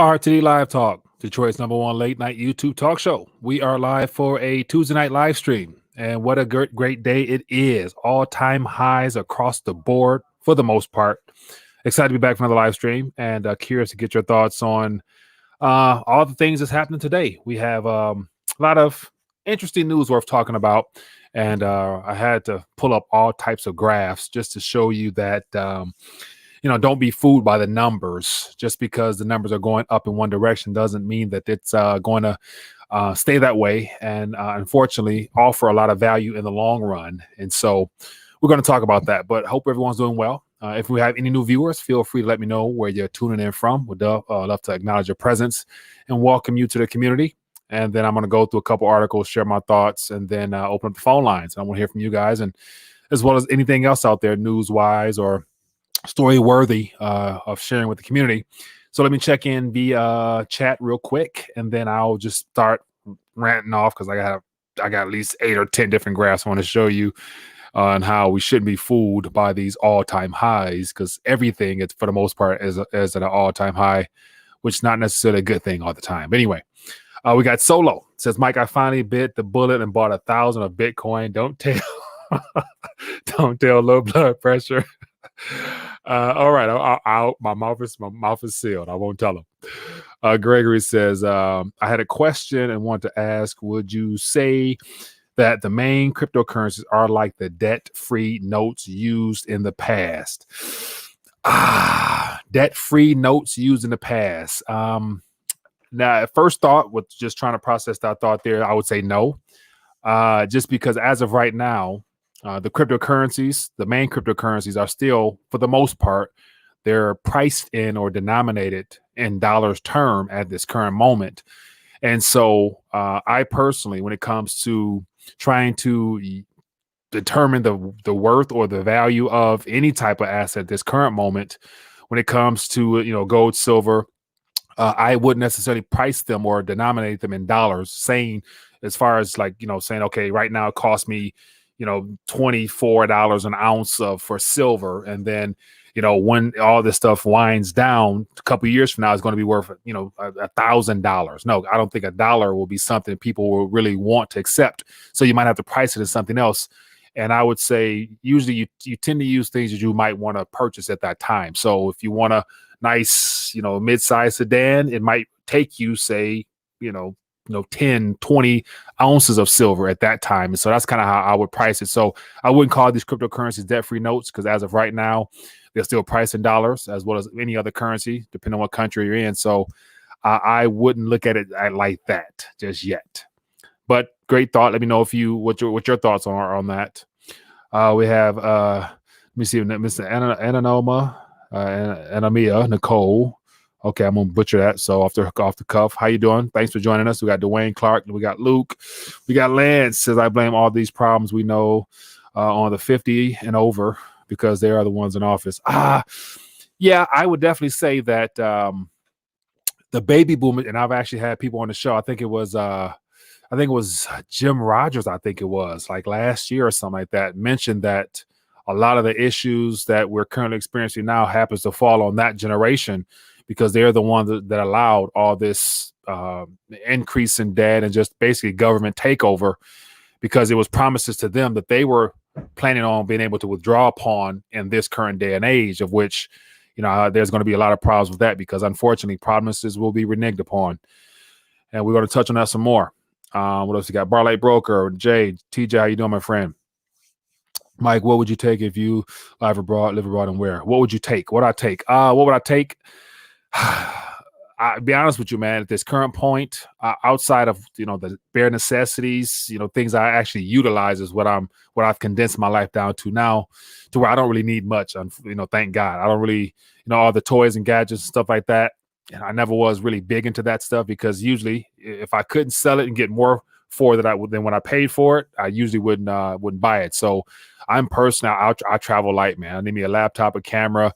RTD Live Talk, Detroit's #1 late night YouTube talk show. We are live for a Tuesday night live stream, and what a great day it is. All-time highs across the board for the most part. Excited to be back for another live stream, and curious to get your thoughts on all the things that's happening today. We have a lot of interesting news worth talking about, and I had to pull up all types of graphs just to show you that don't be fooled by the numbers. Just because the numbers are going up in one direction doesn't mean that it's going to stay that way, and unfortunately offer a lot of value in the long run. And so we're going to talk about that, but hope everyone's doing well. If we have any new viewers, feel free to let me know where you're tuning in from. Would love to acknowledge your presence and welcome you to the community. And then I'm going to go through a couple articles, share my thoughts, and then open up the phone lines. I want to hear from you guys, and as well as anything else out there news-wise or story worthy of sharing with the community. So let me check in via chat real quick, and then I'll just start ranting off because I got at least 8 or 10 different graphs I want to show you on how we shouldn't be fooled by these all-time highs, because everything is, for the most part, is at an all-time high, which is not necessarily a good thing all the time. But anyway, we got Solo. It says, Mike, I finally bit the bullet and bought 1,000 of Bitcoin. Don't tell low blood pressure. All right, my mouth is sealed. I won't tell him. Gregory says, I had a question and want to ask, would you say that the main cryptocurrencies are like the debt-free notes used in the past? Debt-free notes used in the past. Now, at first thought, with just trying to process that thought there, I would say no. Just because as of right now, the cryptocurrencies, the main cryptocurrencies are still, for the most part, they're priced in or denominated in dollars term at this current moment. And so I personally, when it comes to trying to determine the worth or the value of any type of asset at this current moment, when it comes to, gold, silver, I wouldn't necessarily price them or denominate them in dollars, saying as far as saying, okay, right now it costs me, $24 an ounce for silver. And then, when all this stuff winds down a couple of years from now, it's going to be worth, $1,000. No, I don't think $1 will be something people will really want to accept. So you might have to price it as something else. And I would say usually you tend to use things that you might want to purchase at that time. So if you want a nice, mid-sized sedan, it might take you, say, 10, 20 ounces of silver at that time. And so that's kind of how I would price it. So I wouldn't call these cryptocurrencies debt-free notes, because as of right now, they're still priced in dollars as well as any other currency, depending on what country you're in. So I wouldn't look at it like that just yet. But great thought. Let me know what your thoughts are on that. We have let me see, Mr. Anamia Nicole. Okay, I'm gonna butcher that. So off the cuff, how you doing? Thanks for joining us. We got Dwayne Clark, we got Luke, we got Lance. Says, I blame all these problems we know on the 50 and over, because they are the ones in office. Yeah, I would definitely say that the baby boom, and I've actually had people on the show. I think it was Jim Rogers. I think it was like last year or something like that, mentioned that a lot of the issues that we're currently experiencing now happens to fall on that generation, because they're the ones that allowed all this increase in debt and just basically government takeover, because it was promises to them that they were planning on being able to withdraw upon in this current day and age, of which, there's going to be a lot of problems with that, because unfortunately promises will be reneged upon. And we're going to touch on that some more. What else you got? Barlight Broker, Jay, TJ, how you doing, my friend? Mike, what would you take if you live abroad, and where? What would you take? What would I take? What would I take? I'll be honest with you, man, at this current point, outside of, the bare necessities, things I actually utilize is what I've condensed my life down to now, to where I don't really need much. Thank God. I don't really, all the toys and gadgets and stuff like that. And I never was really big into that stuff, because usually if I couldn't sell it and get more for that than when I paid for it, I usually wouldn't buy it. So I'm personally, I travel light, man. I need me a laptop, a camera,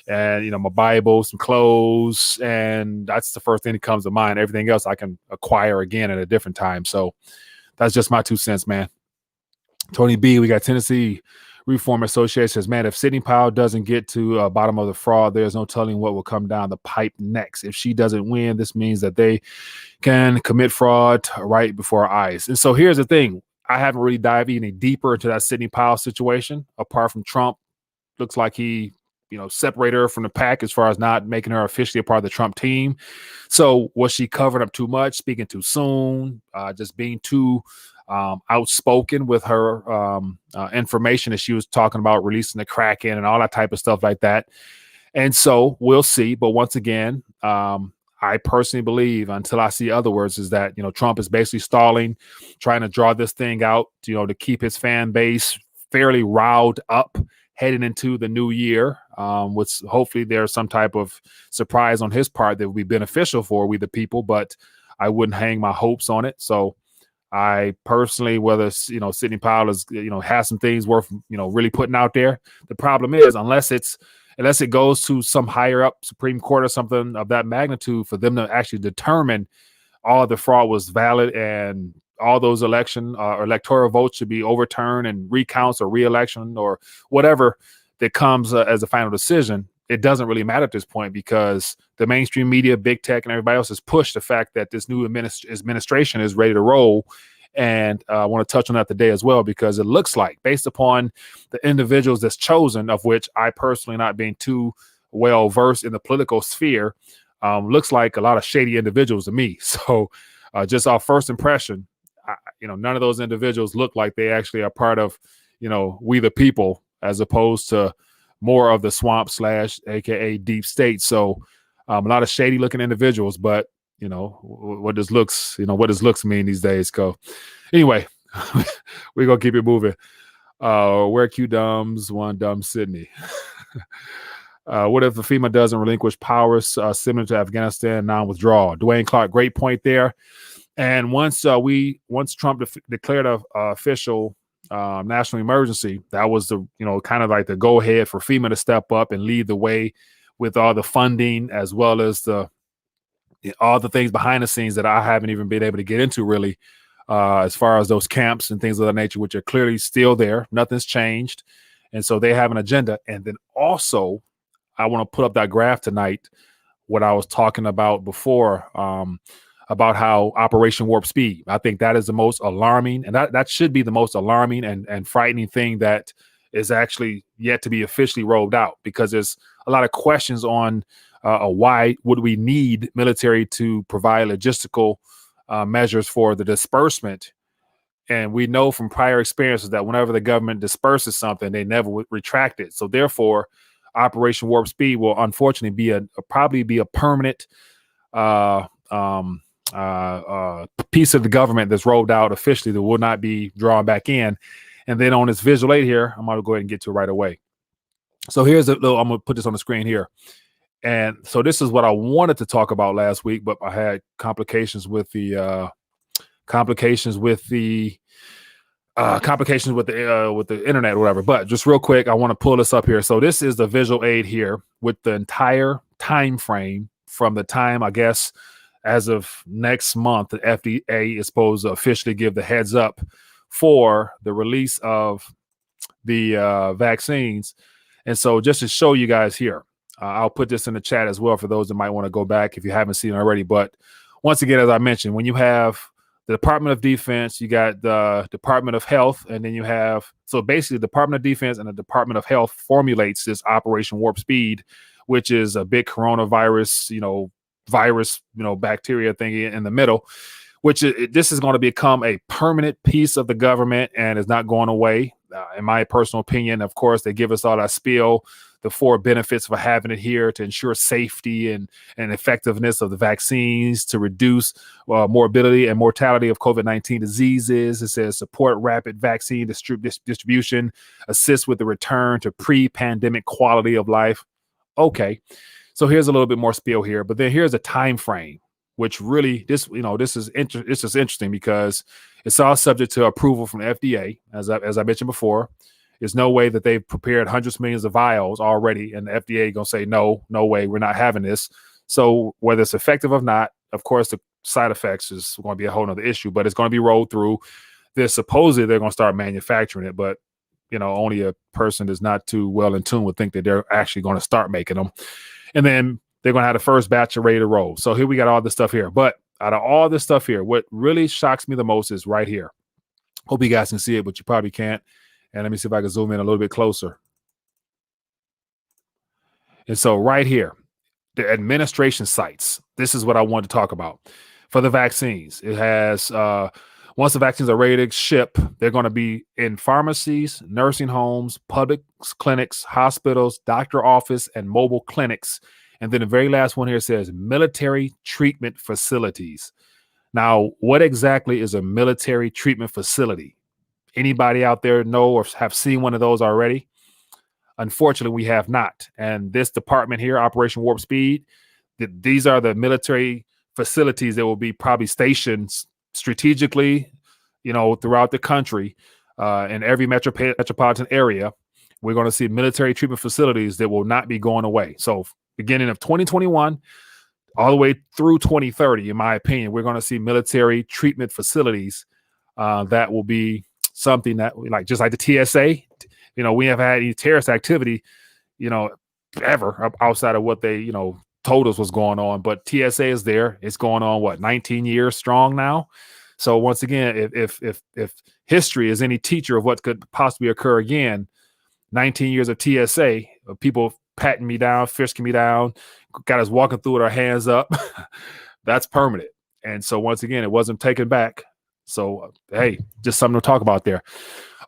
and my Bible, some clothes, and that's the first thing that comes to mind. Everything else I can acquire again at a different time. So that's just my 2 cents, man. Tony B, we got Tennessee Reform Association says, man, if Sidney Powell doesn't get to bottom of the fraud, there's no telling what will come down the pipe next. If she doesn't win, this means that they can commit fraud right before our eyes. And so here's the thing. I haven't really dived any deeper into that Sidney Powell situation, apart from Trump. Looks like he, separated her from the pack as far as not making her officially a part of the Trump team. So was she covering up too much, speaking too soon, just being too outspoken with her information that she was talking about releasing the Kraken and all that type of stuff like that. And so we'll see. But once again, I personally believe, until I see other words, is that, Trump is basically stalling, trying to draw this thing out, to keep his fan base fairly riled up heading into the new year, which hopefully there's some type of surprise on his part that will be beneficial for we the people, but I wouldn't hang my hopes on it. So I personally, whether Sidney Powell is, has some things worth, really putting out there. The problem is, unless it goes to some higher up Supreme Court or something of that magnitude for them to actually determine all the fraud was valid and all those electoral votes should be overturned and recounts or re-election or whatever that comes as a final decision, it doesn't really matter at this point, because the mainstream media, big tech, and everybody else has pushed the fact that this new administration is ready to roll. And I want to touch on that today as well, because it looks like, based upon the individuals that's chosen, of which I personally, not being too well versed in the political sphere, looks like a lot of shady individuals to me. So just our first impression, none of those individuals look like they actually are part of, we the people, as opposed to more of the swamp / AKA deep state. So a lot of shady looking individuals, but what does looks mean these days? Go anyway. We're gonna keep it moving. Where Q dumbs one dumb Sydney. What if the FEMA doesn't relinquish powers similar to Afghanistan non-withdrawal? Dwayne Clark, great point there. And once Trump declared a official national emergency, that was the kind of like the go ahead for FEMA to step up and lead the way with all the funding, as well as all the things behind the scenes that I haven't even been able to get into really, as far as those camps and things of that nature, which are clearly still there. Nothing's changed. And so they have an agenda. And then also, I want to put up that graph tonight, what I was talking about before, about how Operation Warp Speed. I think that is the most alarming, and that should be the most alarming and frightening thing that is actually yet to be officially rolled out, because there's a lot of questions on why would we need military to provide logistical measures for the disbursement. And we know from prior experiences that whenever the government disperses something, they never would retract it. So therefore, Operation Warp Speed will unfortunately probably be a permanent piece of the government that's rolled out officially that will not be drawn back in. And then on this visual aid here, I'm going to go ahead and get to it right away. So here's I'm going to put this on the screen here. And so this is what I wanted to talk about last week, but I had complications with the internet or whatever. But just real quick, I want to pull this up here. So this is the visual aid here with the entire time frame from the time, I guess, as of next month, the FDA is supposed to officially give the heads up for the release of the vaccines. And so just to show you guys here, I'll put this in the chat as well for those that might want to go back if you haven't seen it already. But once again, as I mentioned, when you have the Department of Defense, you got the Department of Health, and then you have, so basically the Department of Defense and the Department of Health formulates this Operation Warp Speed, which is a big coronavirus, bacteria thingy in the middle, which this is going to become a permanent piece of the government and is not going away. In my personal opinion, of course, they give us all that spiel, the 4 benefits for having it here: to ensure safety and effectiveness of the vaccines, to reduce morbidity and mortality of COVID-19 diseases. It says support rapid vaccine distribution, assist with the return to pre-pandemic quality of life. Okay, so here's a little bit more spiel here, but then here's a time frame, which really this is interesting because it's all subject to approval from the FDA, as I mentioned before. There's no way that they've prepared hundreds of millions of vials already, and the FDA gonna say no way, we're not having this. So whether it's effective or not, of course, the side effects is going to be a whole nother issue, but it's going to be rolled through. Supposedly they're going to start manufacturing it, but only a person that's not too well in tune would think that they're actually going to start making them. And then they're going to have the first batch ready to roll. So here we got all this stuff here. But out of all this stuff here, what really shocks me the most is right here. Hope you guys can see it, but you probably can't. And let me see if I can zoom in a little bit closer. And so right here, the administration sites, this is what I wanted to talk about. For the vaccines, it has, once the vaccines are ready to ship, they're going to be in pharmacies, nursing homes, public clinics, hospitals, doctor office, and mobile clinics. And then the very last one here says military treatment facilities. Now, what exactly is a military treatment facility? Anybody out there know or have seen one of those already? Unfortunately, we have not. And this department here, Operation Warp Speed, these are the military facilities that will be probably stationed strategically, throughout the country, in every metropolitan area. We're going to see military treatment facilities that will not be going away. So beginning of 2021, all the way through 2030, in my opinion, we're going to see military treatment facilities that will be something that, just like the TSA, we have had any terrorist activity, ever outside of what they, told us was going on. But TSA is there. It's going on, 19 years strong now. So once again, if history is any teacher of what could possibly occur again, 19 years of TSA, of people patting me down, frisking me down, got us walking through with our hands up, that's permanent. And so once again, it wasn't taken back. So, hey, just something to talk about there.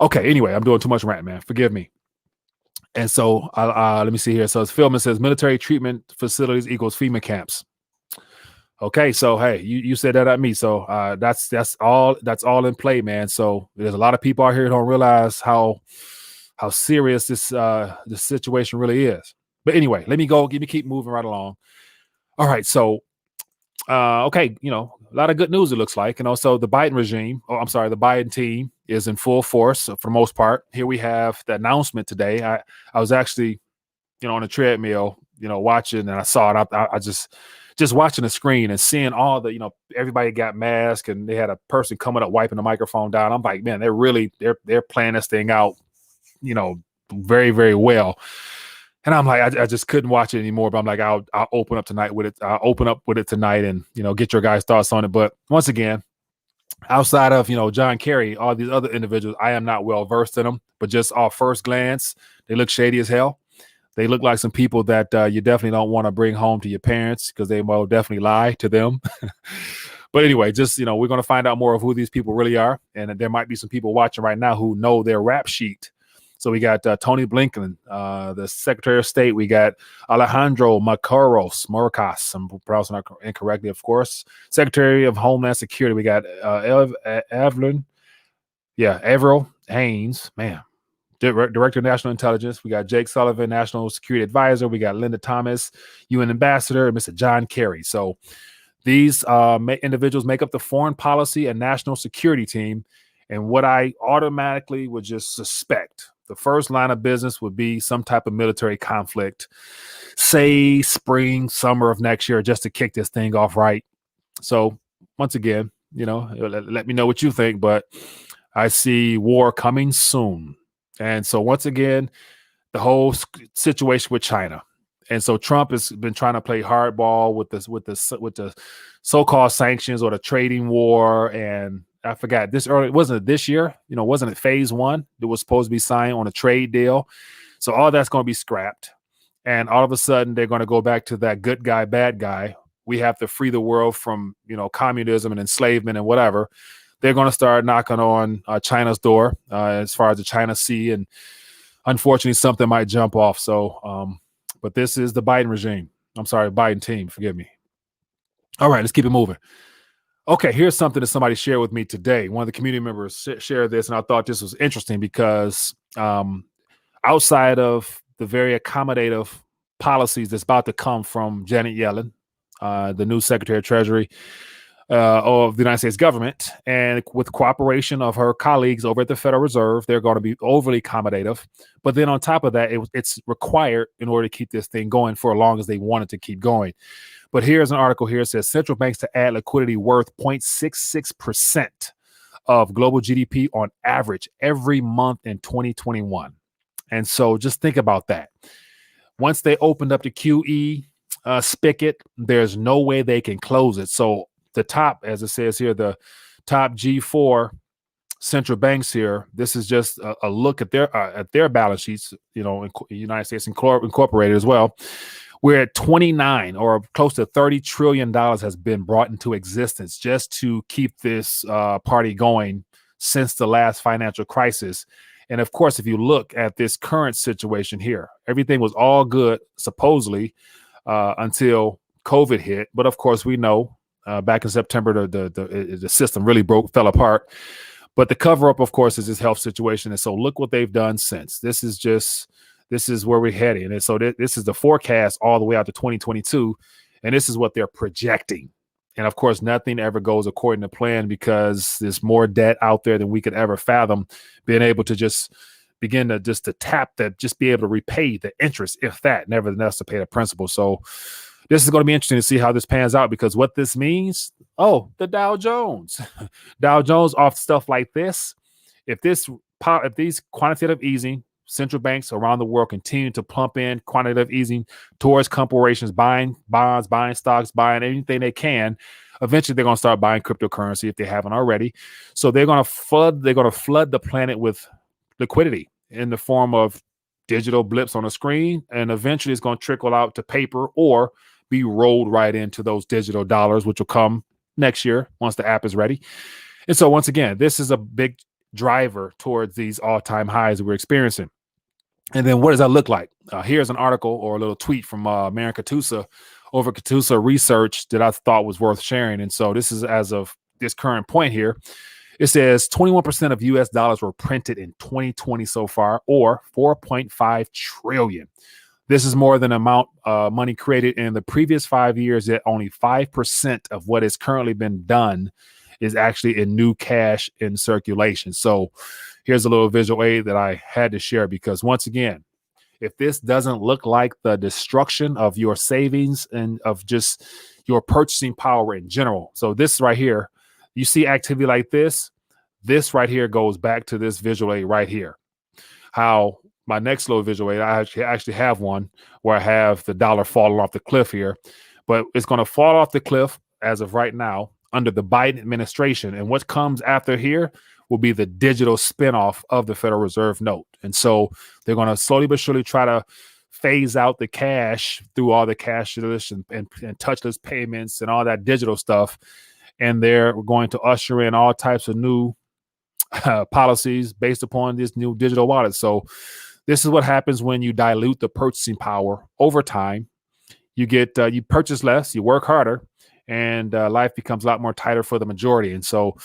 Okay, anyway, I'm doing too much rant, man. Forgive me. And so let me see here. So it's film, it says military treatment facilities equals FEMA camps. Okay, so hey, you said that at me. So that's all in play, man. So there's a lot of people out here who don't realize how serious this situation really is. But anyway, let me keep moving right along. All right, so okay, a lot of good news, it looks like. So the Biden team is in full force for the most part. Here we have the announcement today. I was actually, on a treadmill, watching, and I saw it. I just watching the screen and seeing all the, everybody got masks, and they had a person coming up wiping the microphone down. I'm like, man, they're playing this thing out, very, very well. And I'm like, I just couldn't watch it anymore. But I'm like, I'll open up tonight with it. I'll open up with it tonight and, get your guys' thoughts on it. But once again, outside of, John Kerry, all these other individuals, I am not well versed in them. But just off first glance, they look shady as hell. They look like some people that you definitely don't want to bring home to your parents, because they will definitely lie to them. But anyway, just, we're going to find out more of who these people really are. And there might be some people watching right now who know their rap sheet. So we got Tony Blinken, the Secretary of State. We got Alejandro Mayorkas, I'm pronouncing that incorrectly, of course. Secretary of Homeland Security. We got Avril Haines, man, Director of National Intelligence. We got Jake Sullivan, National Security Advisor. We got Linda Thomas, UN Ambassador, and Mr. John Kerry. So these individuals make up the Foreign Policy and National Security team. And what I automatically would just suspect, the first line of business would be some type of military conflict, say spring, summer of next year, just to kick this thing off right. So once again, let me know what you think, but I see war coming soon. And so once again, the whole situation with China. And so Trump has been trying to play hardball with the so-called sanctions or the trading war. And I forgot wasn't it this year? Wasn't it phase one that was supposed to be signed on a trade deal? So all that's going to be scrapped. And all of a sudden they're going to go back to that good guy, bad guy. We have to free the world from, communism and enslavement and whatever. They're going to start knocking on China's door as far as the China Sea. And unfortunately, something might jump off. So, but this is the Biden regime. I'm sorry, Biden team. Forgive me. All right, let's keep it moving. Okay, here's something that somebody shared with me today. One of the community members shared this, and I thought this was interesting because outside of the very accommodative policies that's about to come from Janet Yellen, the new Secretary of Treasury of the United States government, and with cooperation of her colleagues over at the Federal Reserve, they're going to be overly accommodative. But then on top of that, it's required in order to keep this thing going for as long as they want it to keep going. But here's an article here. It says central banks to add liquidity worth 0.66% of global GDP on average every month in 2021. And so just think about that. Once they opened up the QE spigot, there's no way they can close it. So the top, as it says here, the top G4 central banks here, this is just a look at their balance sheets, in United States Incorporated as well. We're at 29 or close to $30 trillion has been brought into existence just to keep this party going since the last financial crisis. And of course, if you look at this current situation here, everything was all good, supposedly, until COVID hit. But of course, we know back in September, the system really fell apart. But the cover up, of course, is this health situation. And so look what they've done since. This is where we're heading. And so this is the forecast all the way out to 2022. And this is what they're projecting. And of course, nothing ever goes according to plan because there's more debt out there than we could ever fathom. Being able to just begin to tap that, just be able to repay the interest, if that, nevertheless, to pay the principal. So this is going to be interesting to see how this pans out, because what this means, the Dow Jones. Dow Jones off stuff like this. If these quantitative easing, central banks around the world continue to pump in quantitative easing towards corporations, buying bonds, buying stocks, buying anything they can, eventually they're going to start buying cryptocurrency if they haven't already. So they're going to flood the planet with liquidity in the form of digital blips on a screen, and eventually it's going to trickle out to paper or be rolled right into those digital dollars, which will come next year once the app is ready. And so once again, this is a big driver towards these all-time highs that we're experiencing. And then what does that look like? Here's an article or a little tweet from Maren Katusa over Katusa Research that I thought was worth sharing. And so this is as of this current point here. It says 21% of US dollars were printed in 2020 so far, or 4.5 trillion. This is more than amount money created in the previous 5 years, yet only 5% of what has currently been done is actually in new cash in circulation. So here's a little visual aid that I had to share, because once again, if this doesn't look like the destruction of your savings and of just your purchasing power in general. So this right here, you see activity like this right here goes back to this visual aid right here. How my next little visual aid, I actually have one where I have the dollar falling off the cliff here, but it's going to fall off the cliff as of right now under the Biden administration. And what comes after here will be the digital spinoff of the Federal Reserve note. And so they're going to slowly but surely try to phase out the cash through all the cashless and touchless payments and all that digital stuff. And they're going to usher in all types of new policies based upon this new digital wallet. So this is what happens when you dilute the purchasing power over time. You purchase less, you work harder, and life becomes a lot more tighter for the majority. And so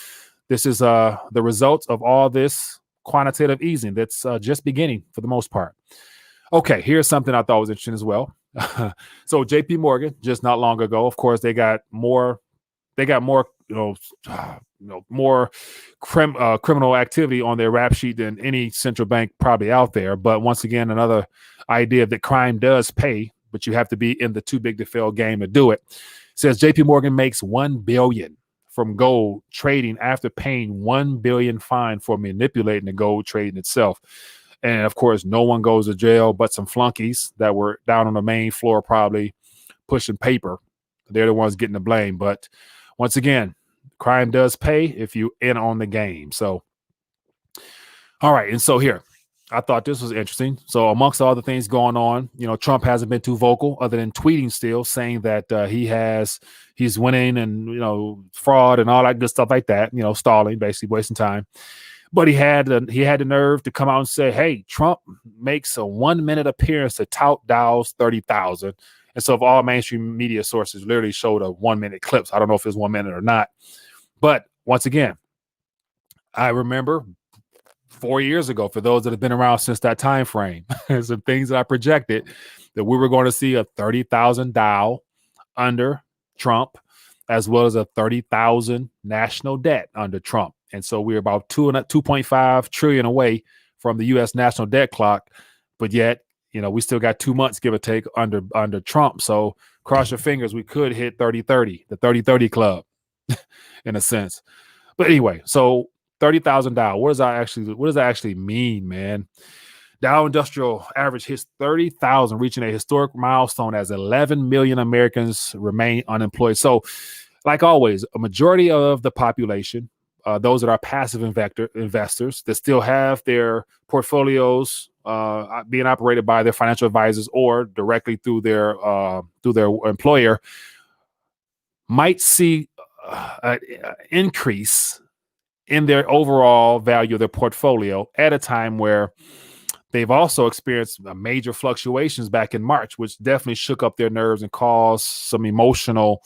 this is the result of all this quantitative easing that's just beginning for the most part. Okay, here's something I thought was interesting as well. So JP Morgan, just not long ago, of course, they got more more criminal activity on their rap sheet than any central bank probably out there. But once again, another idea that crime does pay, but you have to be in the too big to fail game to do it. It says JP Morgan makes $1 billion from gold trading after paying $1 billion fine for manipulating the gold trading itself. And of course, no one goes to jail but some flunkies that were down on the main floor probably pushing paper. They're the ones getting the blame. But once again, crime does pay if you in on the game. So, all right. And so here, I thought this was interesting. So amongst all the things going on, Trump hasn't been too vocal other than tweeting still, saying that he's winning and, fraud and all that good stuff like that, stalling, basically wasting time. But he had the nerve to come out and say, hey, Trump makes a 1 minute appearance to tout Dow's 30,000. And so if all mainstream media sources literally showed a 1 minute clips, I don't know if it's 1 minute or not. But once again, I remember 4 years ago, for those that have been around since that time frame, some things that I projected that we were going to see a 30,000 Dow under Trump, as well as a 30,000 national debt under Trump. And so we're about 2.5 trillion away from the U.S. national debt clock. But yet, we still got 2 months, give or take, under Trump. So cross your fingers, we could hit 30-30, the 30-30 club in a sense. But anyway, so 30,000 Dow. What does that actually mean, man? Dow Industrial Average hits 30,000, reaching a historic milestone as 11 million Americans remain unemployed. So, like always, a majority of the population, those that are passive investors that still have their portfolios being operated by their financial advisors or directly through their employer, might see an increase in their overall value of their portfolio at a time where they've also experienced major fluctuations back in March, which definitely shook up their nerves and caused some emotional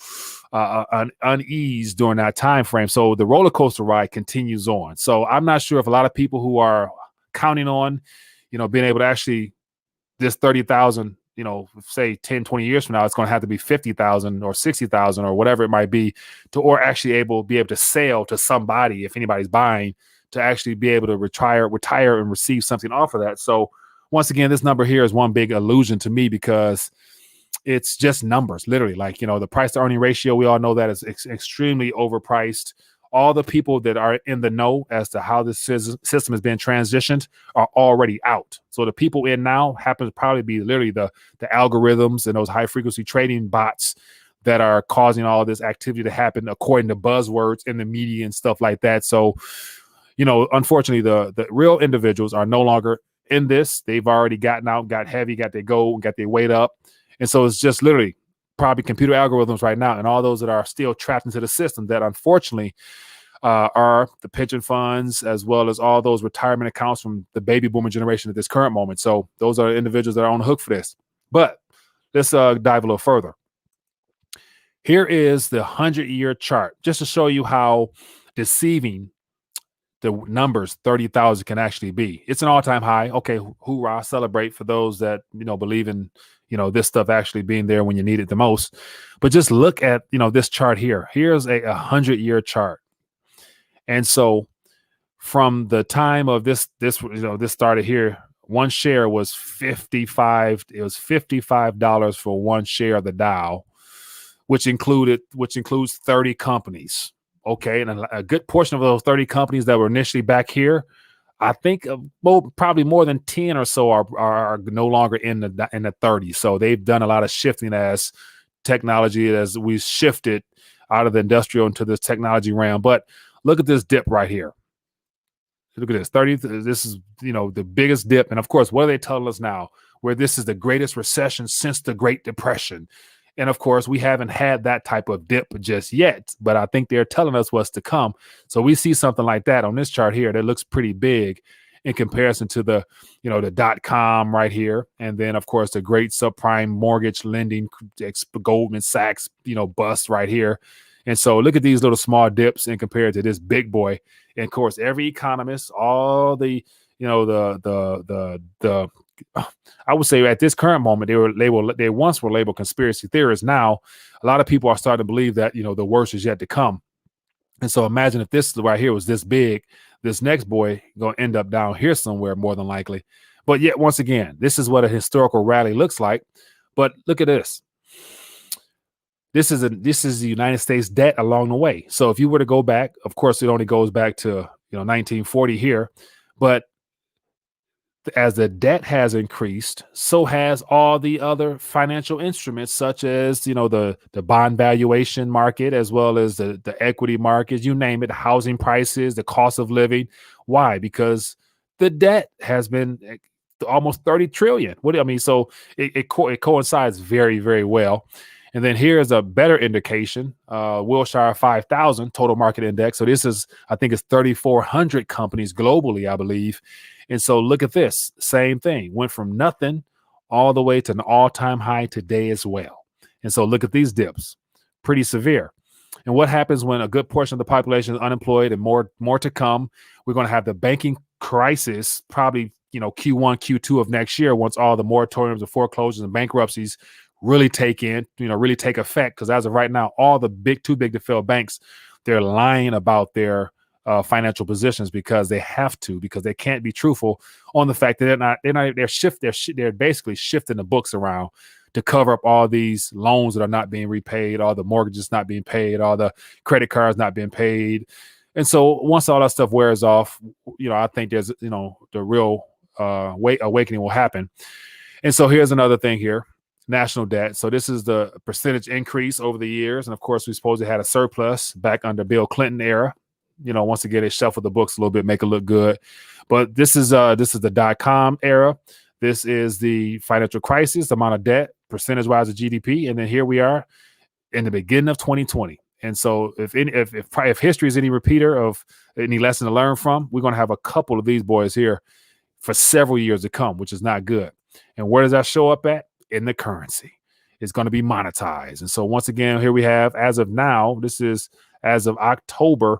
unease during that time frame. So the roller coaster ride continues on. So I'm not sure if a lot of people who are counting on, being able to actually this 30,000, say 10, 20 years from now, it's going to have to be 50,000 or 60,000 or whatever it might be or actually be able to sell to somebody if anybody's buying, to actually be able to retire and receive something off of that. So once again, this number here is one big illusion to me because it's just numbers, literally. Like, the price to earning ratio, we all know that is extremely overpriced. All the people that are in the know as to how this system has been transitioned are already out. So the people in now happen to probably be literally the algorithms and those high frequency trading bots that are causing all this activity to happen according to buzzwords in the media and stuff like that. So, unfortunately, the real individuals are no longer in this. They've already gotten out, got heavy, got their gold, got their weight up. And so it's just literally probably computer algorithms right now, and all those that are still trapped into the system that unfortunately are the pension funds, as well as all those retirement accounts from the baby boomer generation at this current moment. So those are individuals that are on the hook for this. But let's dive a little further. Here is the 100-year chart, just to show you how deceiving the numbers 30,000 can actually be. It's an all-time high. Okay, hoorah, celebrate for those that believe in this stuff actually being there when you need it the most. But just look at this chart here. Here's a 100-year chart. And so from the time of this started here, one share was $55. It was $55 for one share of the Dow, which includes 30 companies. Okay, and a good portion of those 30 companies that were initially back here, I think probably more than 10 or so are no longer in the 30s. So they've done a lot of shifting as technology, as we shifted out of the industrial into this technology realm. But look at this dip right here. Look at this 30. This is the biggest dip, and of course, what are they telling us now? Where this is the greatest recession since the Great Depression. And of course, we haven't had that type of dip just yet, but I think they're telling us what's to come. So we see something like that on this chart here that looks pretty big in comparison to the .com right here. And then, of course, the great subprime mortgage lending, Goldman Sachs, bust right here. And so look at these little small dips and compare it to this big boy. And of course, every economist, all the, I would say at this current moment, they once were labeled conspiracy theorists. Now, a lot of people are starting to believe that, the worst is yet to come. And so imagine if this right here was this big, this next boy going to end up down here somewhere more than likely. But yet, once again, this is what a historical rally looks like. But look at this. This is the United States debt along the way. So if you were to go back, of course, it only goes back to 1940 here, but as the debt has increased, so has all the other financial instruments, such as the bond valuation market, as well as the equity markets, you name it, housing prices, the cost of living. Why? Because the debt has been almost 30 trillion. So it coincides very, very well. And then here's a better indication, Wilshire 5000 total market index. So this is, I think it's 3,400 companies globally, I believe. And so look at this, same thing, went from nothing all the way to an all-time high today as well. And so look at these dips, pretty severe. And what happens when a good portion of the population is unemployed and more to come? We're going to have the banking crisis, probably, Q1, Q2 of next year, once all the moratoriums and foreclosures and bankruptcies really take effect. Because as of right now, all the too big to fail banks, they're lying about their financial positions because they have to, because they can't be truthful on the fact that they're basically shifting the books around to cover up all these loans that are not being repaid, all the mortgages not being paid, all the credit cards not being paid, And so once all that stuff wears off, I think there's, the real awakening will happen. And so here's another thing here. National debt. So this is the percentage increase over the years. And of course, we supposedly had a surplus back under Bill Clinton era. Once again, they shuffle the books a little bit, make it look good. But this is the .com era. This is the financial crisis, the amount of debt, percentage-wise of GDP. And then here we are in the beginning of 2020. And so if history is any repeater of any lesson to learn from, we're going to have a couple of these boys here for several years to come, which is not good. And where does that show up at? In the currency. It's going to be monetized. And so once again, here we have, as of now, this is as of October,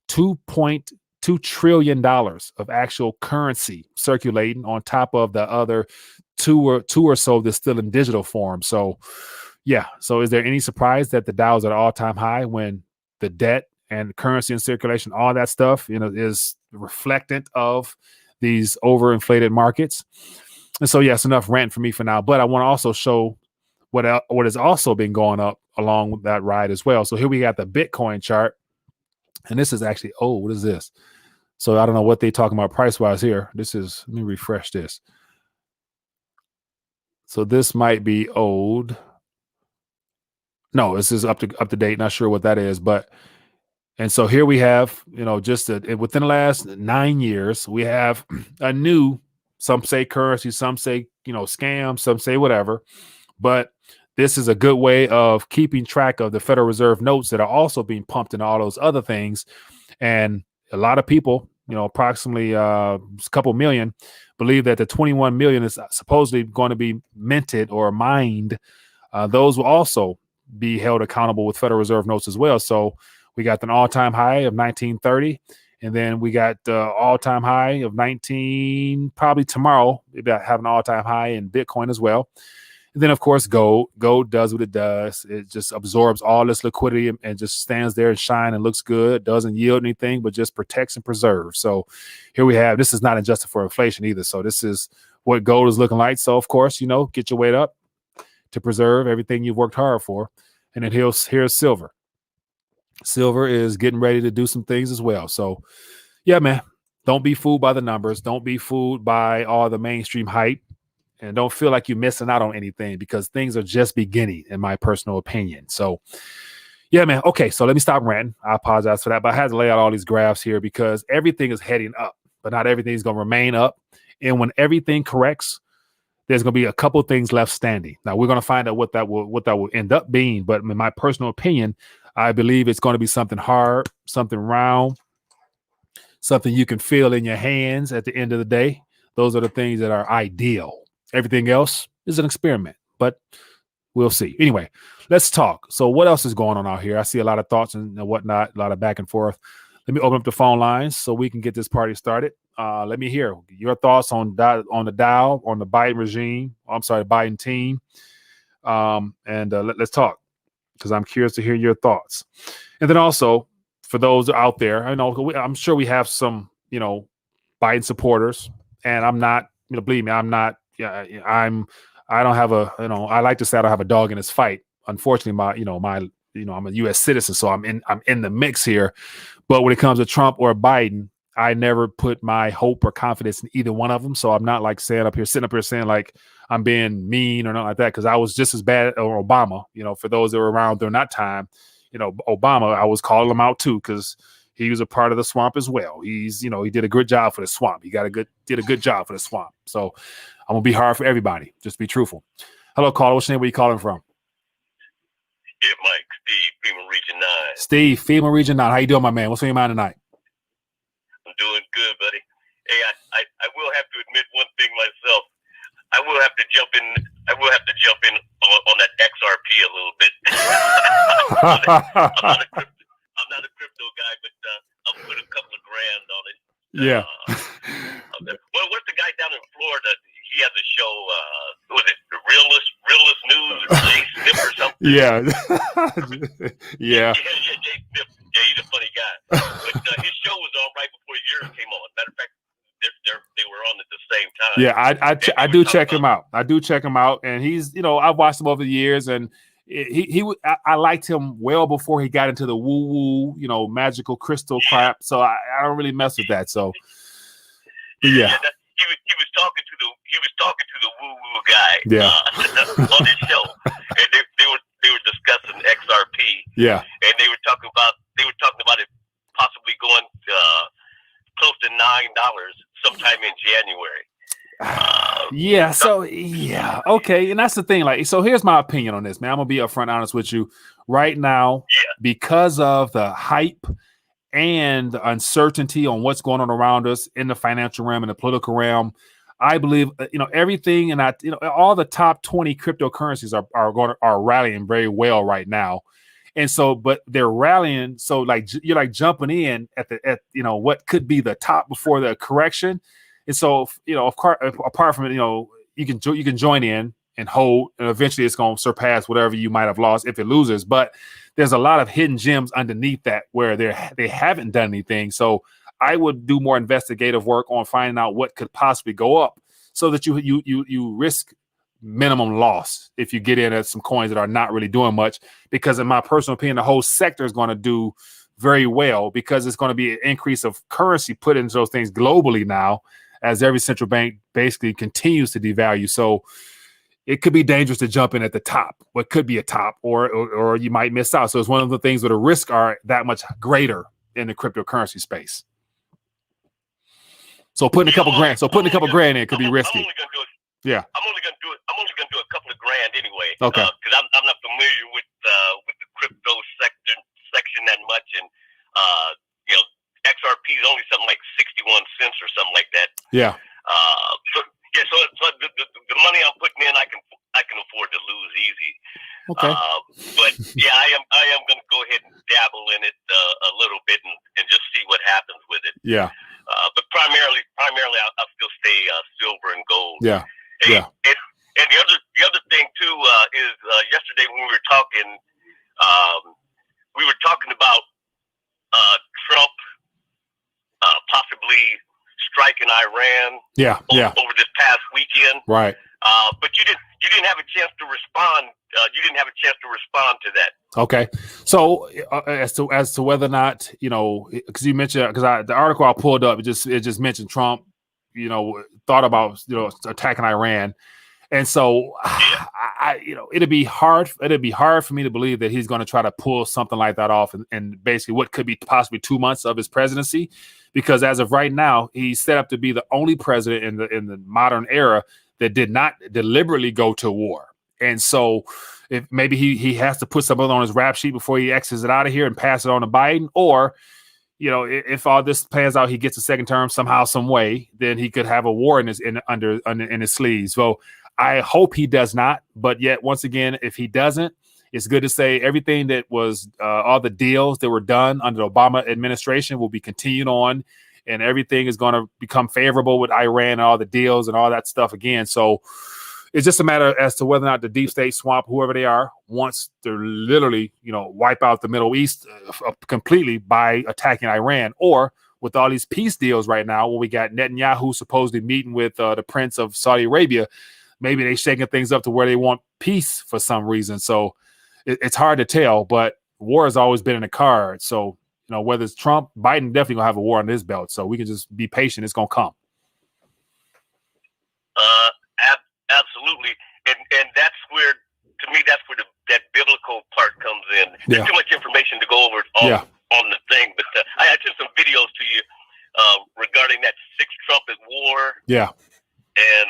$2.2 trillion of actual currency circulating on top of the other two or so that's still in digital form. So yeah. So is there any surprise that the Dow is at an all-time high when the debt and currency and circulation, all that stuff, is reflectant of these overinflated markets? And so, yes, enough rant for me for now. But I want to also show what has also been going up along with that ride as well. So here we got the Bitcoin chart. And this is actually, what is this? So I don't know what they're talking about price-wise here. Let me refresh this. So this might be old. No, this is up to date. Not sure what that is, and so here we have, just within the last 9 years, we have a new, some say currency, some say, scam, some say whatever, but this is a good way of keeping track of the Federal Reserve notes that are also being pumped into all those other things. And a lot of people, approximately a couple million, believe that the 21 million is supposedly going to be minted or mined. Those will also be held accountable with Federal Reserve notes as well. So we got an all-time high of 1930, and then we got all-time high of 19. Probably tomorrow we have an all-time high in Bitcoin as well. And then of course gold does what it does. It just absorbs all this liquidity and just stands there and shine and looks good. Doesn't yield anything, but just protects and preserves. So here we have. This is not adjusted for inflation either. So this is what gold is looking like. So of course, get your weight up to preserve everything you've worked hard for. And then here's silver. Silver is getting ready to do some things as well. So yeah, man, don't be fooled by the numbers. Don't be fooled by all the mainstream hype, and don't feel like you're missing out on anything, because things are just beginning, in my personal opinion. So yeah, man. Okay. So let me stop ranting. I apologize for that, but I had to lay out all these graphs here because everything is heading up, but not everything is going to remain up. And when everything corrects, there's going to be a couple of things left standing. Now we're going to find out what that will end up being. But in my personal opinion, I believe it's going to be something hard, something round, something you can feel in your hands at the end of the day. Those are the things that are ideal. Everything else is an experiment, but we'll see. Anyway, let's talk. So what else is going on out here? I see a lot of thoughts and whatnot, a lot of back and forth. Let me open up the phone lines so we can get this party started. Let me hear your thoughts on the Dow, on the Biden regime. Biden team. Let's talk, because I'm curious to hear your thoughts. And then also, for those out there, I'm sure we have some, Biden supporters, and I'm not, believe me, I'm not. Yeah, I don't have I like to say I don't have a dog in this fight. Unfortunately, I'm a U.S. citizen, so I'm in the mix here. But when it comes to Trump or Biden, I never put my hope or confidence in either one of them. So I'm not like sitting up here saying like I'm being mean or nothing like that, because I was just as bad. Or Obama, for those that were around during that time, Obama, I was calling him out too, because he was a part of the swamp as well. He's, he did a good job for the swamp. He did a good job for the swamp. So I'm gonna be hard for everybody. Just be truthful. Hello, caller. What's your name? Where you calling from? Yeah, Mike, Steve, FEMA Region 9. Steve, FEMA Region 9. How you doing, my man? What's on your mind tonight? I'm doing good, buddy. Hey, I will have to admit one thing myself. I will have to jump in on that XRP a little bit. I'm not a crypto guy, but I'll put a couple of grand on it. Yeah. Well, what's the guy down in Florida? He has a show. Was it Realist News or Jay Snip or something? Yeah. Yeah. Yeah, Jay Snip. Yeah, he's a funny guy. But his show was on right before yours came on. Matter of fact, they were on at the same time. Yeah, I do check him out. I do check him out, and he's, I've watched him over the years, and I liked him well before he got into the woo woo, magical crystal crap. So I don't really mess with that. So, but yeah. He was talking to the woo woo guy. Yeah. On his show, and they were discussing XRP. Yeah. And they were talking about it possibly going close to $9 sometime in January. Yeah. So yeah. Okay. And that's the thing. Like, so here's my opinion on this, man. I'm gonna be upfront honest with you. Right now, because of the hype and the uncertainty on what's going on around us in the financial realm and the political realm, I believe everything, and all the top 20 cryptocurrencies are rallying very well right now. And so, but they're rallying. So like you're like jumping in at what could be the top before the correction. And so, of course, apart from it, you can join in and hold, and eventually it's going to surpass whatever you might have lost if it loses. But there's a lot of hidden gems underneath that where they haven't done anything. So I would do more investigative work on finding out what could possibly go up, so that you risk minimum loss if you get in at some coins that are not really doing much. Because in my personal opinion, the whole sector is going to do very well, because it's going to be an increase of currency put into those things globally now, as every central bank basically continues to devalue. So it could be dangerous to jump in at the top, what could be a top, or you might miss out. So it's one of the things where the risks are that much greater in the cryptocurrency space. So putting a couple grand in could be risky. I'm only gonna do a couple of grand anyway. Okay. Because I'm not familiar with the crypto section that much, and XRP is only something like 61 cents or something like that. Yeah. So the money I'm putting in, I can afford to lose easy. Okay. But yeah, I am going to go ahead and dabble in it a little bit and just see what happens with it. Yeah. But primarily, I'll still stay silver and gold. Yeah. And the other thing too is yesterday when we were talking about Trump possibly striking Iran. Over this past weekend. Right. But you didn't have a chance to respond. You didn't have a chance to respond to that. Okay. So as to whether or not, because you mentioned, because the article I pulled up, it just mentioned Trump, thought about attacking Iran. And so it'd be hard for me to believe that he's going to try to pull something like that off and basically what could be possibly 2 months of his presidency, because as of right now, he's set up to be the only president in the modern era that did not deliberately go to war. And so if maybe he has to put something on his rap sheet before he exits it out of here and pass it on to Biden, or if all this pans out, he gets a second term somehow, some way, then he could have a war in his sleeves. So I hope he does not. But yet, once again, if he doesn't, it's good to say everything that was all the deals that were done under the Obama administration will be continued on, and everything is going to become favorable with Iran and all the deals and all that stuff again. So it's just a matter as to whether or not the deep state swamp, whoever they are, wants to literally, wipe out the Middle East completely by attacking Iran, or with all these peace deals right now, when we got Netanyahu supposedly meeting with the Prince of Saudi Arabia, maybe they shaking things up to where they want peace for some reason. So it's hard to tell, but war has always been in the cards. So, whether it's Trump, Biden definitely gonna have a war on his belt. So we can just be patient. It's gonna come. Absolutely. And that's where, to me, that biblical part comes in. There's too much information to go over on the thing, but I took some videos to you regarding that sixth trumpet war. Yeah. And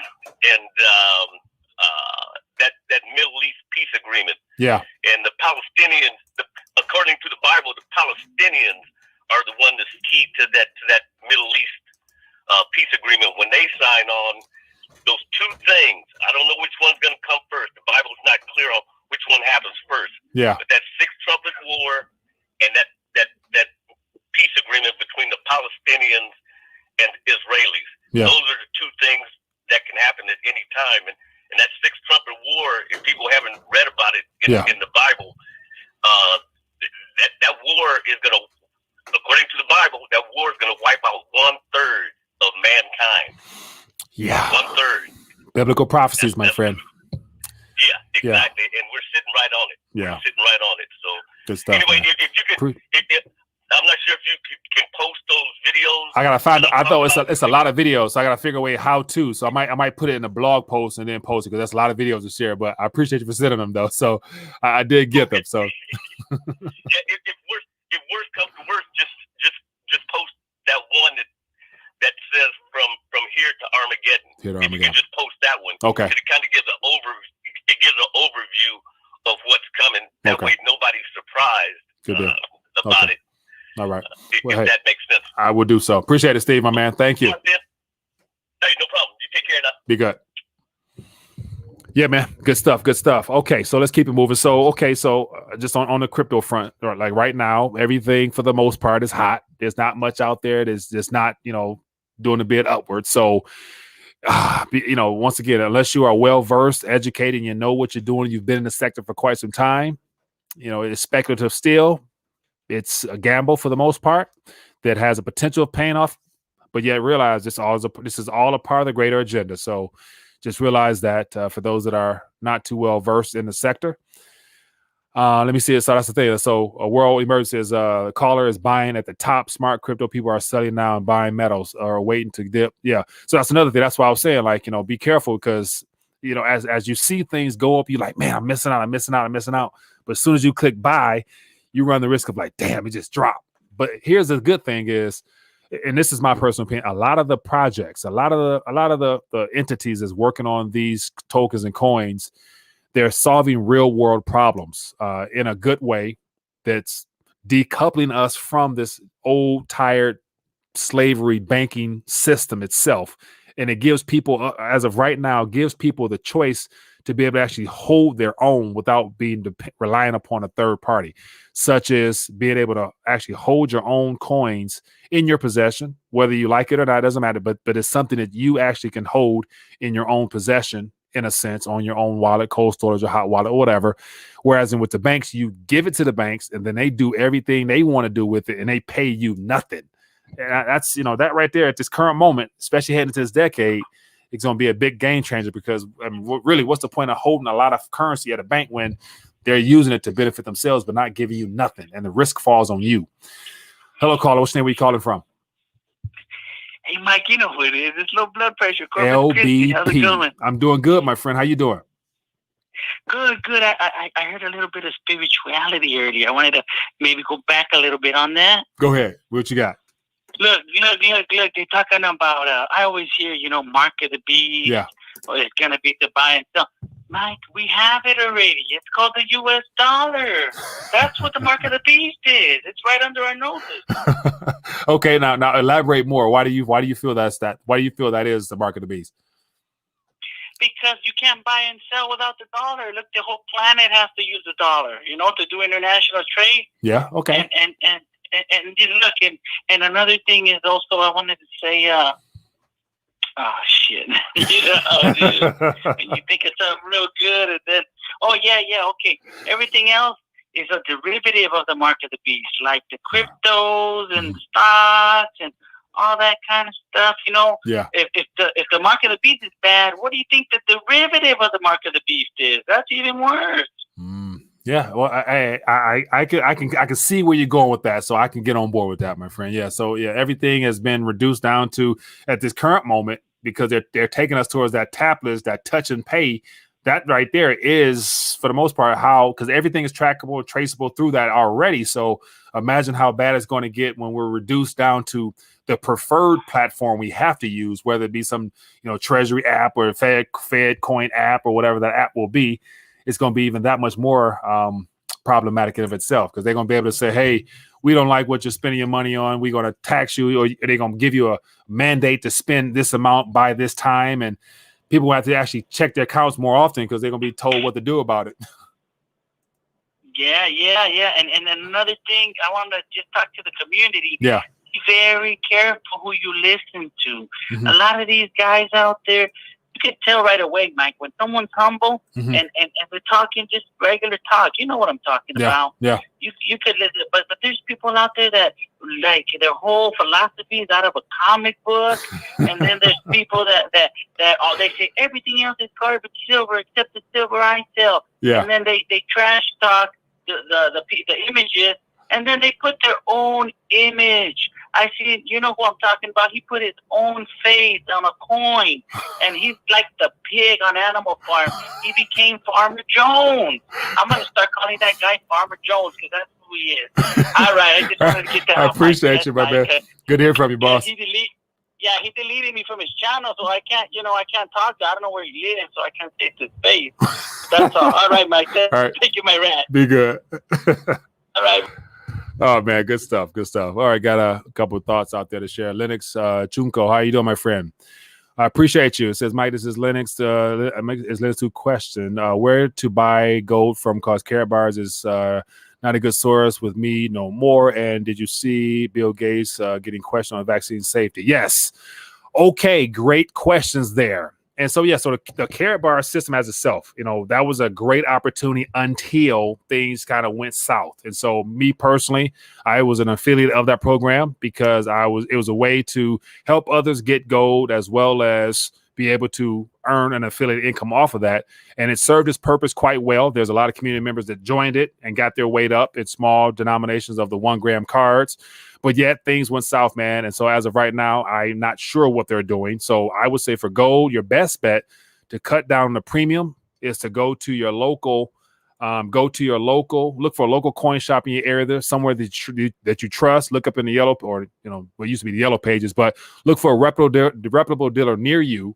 that Middle East peace agreement. Yeah. And the Palestinians, according to the Bible, the Palestinians are the one that's key to that Middle East peace agreement. When they sign on those two things, I don't know which one's going to come first. The Bible's not clear on which one happens first. Yeah. But that sixth trumpet war and that peace agreement between the Palestinians and Israelis. Yeah. Those are the two things that can happen at any time. And that sixth trumpet war, if people haven't read about it in the Bible, that war is going to, according to the Bible, that war is going to wipe out 1/3 of mankind. Yeah. 1/3. Biblical prophecies, my friend. Yeah, exactly. Yeah. And we're sitting right on it. Yeah. We're sitting right on it. So good stuff. anyway, Man. if you could, I'm not sure if you can post those videos. I gotta find. I thought it's a lot of videos, so I gotta figure a way how to. So I might put it in a blog post and then post it because that's a lot of videos to share. But I appreciate you for sending them though. So I did get them. So yeah, if worse comes to worse, just post that one that says from here to Armageddon. If you can just post that one, okay. It kind of gives an overview of what's coming. That way, nobody's surprised about it. All right. If that makes sense. I will do so. Appreciate it, Steve, my man. Thank you. Hey, no problem. You take care now. Be good. Yeah, man. Good stuff. Good stuff. Okay, so let's keep it moving. So just on the crypto front, or like right now, everything for the most part is hot. There's not much out there. There's just not, doing a bit upward. So, once again, unless you are well-versed, educated, and you know what you're doing, you've been in the sector for quite some time, it's speculative still. It's a gamble for the most part that has a potential of paying off, but yet realize this is all a part of the greater agenda. So just realize that for those that are not too well versed in the sector. Let me see it. So that's the thing. So a world emergency is the caller is buying at the top. Smart crypto people are selling now and buying metals or waiting to dip. Yeah. So that's another thing. That's why I was saying, be careful because, as you see things go up, you're like, man, I'm missing out. But as soon as you click buy, you run the risk of like, damn, it just dropped. But here's the good thing is, and this is my personal opinion, a lot of the projects, a lot of the entities that's working on these tokens and coins, they're solving real world problems in a good way that's decoupling us from this old, tired slavery banking system itself. And it gives people, as of right now, gives people the choice to be able to actually hold their own without being relying upon a third party, such as being able to actually hold your own coins in your possession, whether you like it or not, it doesn't matter, but it's something that you actually can hold in your own possession, in a sense, on your own wallet, cold storage, or hot wallet, or whatever. Whereas with the banks, you give it to the banks and then they do everything they want to do with it and they pay you nothing. And that's, that right there at this current moment, especially heading into this decade, it's going to be a big game changer because really, what's the point of holding a lot of currency at a bank when they're using it to benefit themselves, but not giving you nothing, and the risk falls on you? Hello, caller. What's your name? Where you calling from? Hey, Mike, you know who it is. It's low blood pressure. LBP. How's it going? I'm doing good, my friend. How you doing? Good. I heard a little bit of spirituality earlier. I wanted to maybe go back a little bit on that. Go ahead. What you got? Look, they're talking about, I always hear, mark of the beast. Yeah. Or it's going to be to buy and sell. Mike, we have it already. It's called the U.S. dollar. That's what the mark of the beast is. It's right under our noses. Okay, now elaborate more. Why do you feel that's that? Why do you feel that is the mark of the beast? Because you can't buy and sell without the dollar. Look, the whole planet has to use the dollar, to do international trade. Yeah. Okay. And look, and another thing is also I wanted to say, oh shit, you think it's something real good, and then okay. Everything else is a derivative of the mark of the beast, like the cryptos and stocks and all that kind of stuff. Yeah. If the mark of the beast is bad, what do you think the derivative of the mark of the beast is? That's even worse. Yeah, well, I can see where you're going with that, so I can get on board with that, my friend. Yeah, so yeah, everything has been reduced down to at this current moment because they're taking us towards that tapless, that touch and pay. That right there is, for the most part, because everything is trackable, traceable through that already. So imagine how bad it's going to get when we're reduced down to the preferred platform we have to use, whether it be some treasury app or Fed coin app or whatever that app will be. It's going to be even that much more problematic in of itself because they're going to be able to say, hey, we don't like what you're spending your money on. We're going to tax you, or they're going to give you a mandate to spend this amount by this time. And people have to actually check their accounts more often because they're going to be told what to do about it. Yeah. And another thing, I want to just talk to the community. Yeah. Be very careful who you listen to. Mm-hmm. A lot of these guys out there, could tell right away, Mike, when someone's humble Mhm. and they're talking just regular talk. You know what I'm talking about. Yeah. You could listen, but there's people out there that like their whole philosophy is out of a comic book, and then there's people that they say everything else is garbage silver except the silver I sell. Yeah. And then they trash talk the images, and then they put their own image. I see, you know who I'm talking about. He put his own face on a coin, and he's like the pig on Animal Farm. He became Farmer Jones. I'm gonna start calling that guy Farmer Jones because that's who he is. All right, I just wanted to get that. I appreciate you, my man. Good to hear from you, boss. He deleted me from his channel, so I can't talk to. I don't know where he lives, so I can't say to his face. That's all. All right, Mike. All right. Thank you, my rat. Be good. All right. Oh man, good stuff. All right, got a couple of thoughts out there to share. Linux Chunko, how you doing, my friend? I appreciate you. It says, Mike, this is Linux. It's Linux to question where to buy gold from, cause Carrot Bars is not a good source with me no more. And did you see Bill Gates getting questioned on vaccine safety? Yes. Okay, great questions there. And so, yeah, so the Carrot Bar system as itself, that was a great opportunity until things kind of went south. And so me personally, I was an affiliate of that program because it was a way to help others get gold as well as be able to earn an affiliate income off of that. And it served its purpose quite well. There's a lot of community members that joined it and got their weight up in small denominations of the 1 gram cards. But yet things went south, man. And so as of right now, I'm not sure what they're doing. So I would say for gold, your best bet to cut down on the premium is to go to your local, look for a local coin shop in your area there, somewhere that you trust. Look up in the yellow, or what used to be the yellow pages, but look for a reputable dealer near you,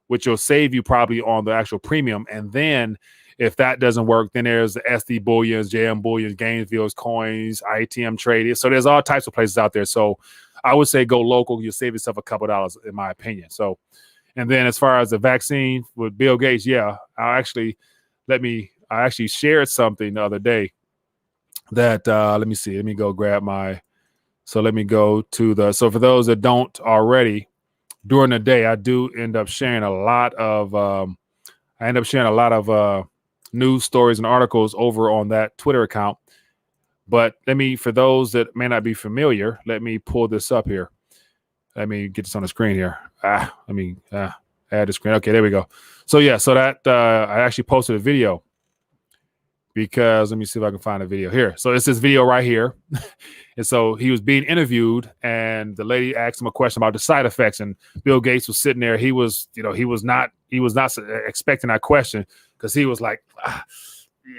which will save you probably on the actual premium. And then if that doesn't work, then there's the SD Bullions, JM Bullions, Gainesville's Coins, ITM Trading. So there's all types of places out there. So I would say go local. You'll save yourself a couple of dollars, in my opinion. So, and then as far as the vaccine with Bill Gates, yeah, I actually shared something the other day that, let me go grab so for those that don't already, during the day, I do end up sharing a lot of, news stories and articles over on that Twitter account. But for those that may not be familiar, let me pull this up here. Let me get this on the screen here. Add the screen. Okay, there we go. So yeah, so that I actually posted a video because let me see if I can find a video here. So it's this video right here. And so he was being interviewed and the lady asked him a question about the side effects, and Bill Gates was sitting there. He was not expecting that question because he was like,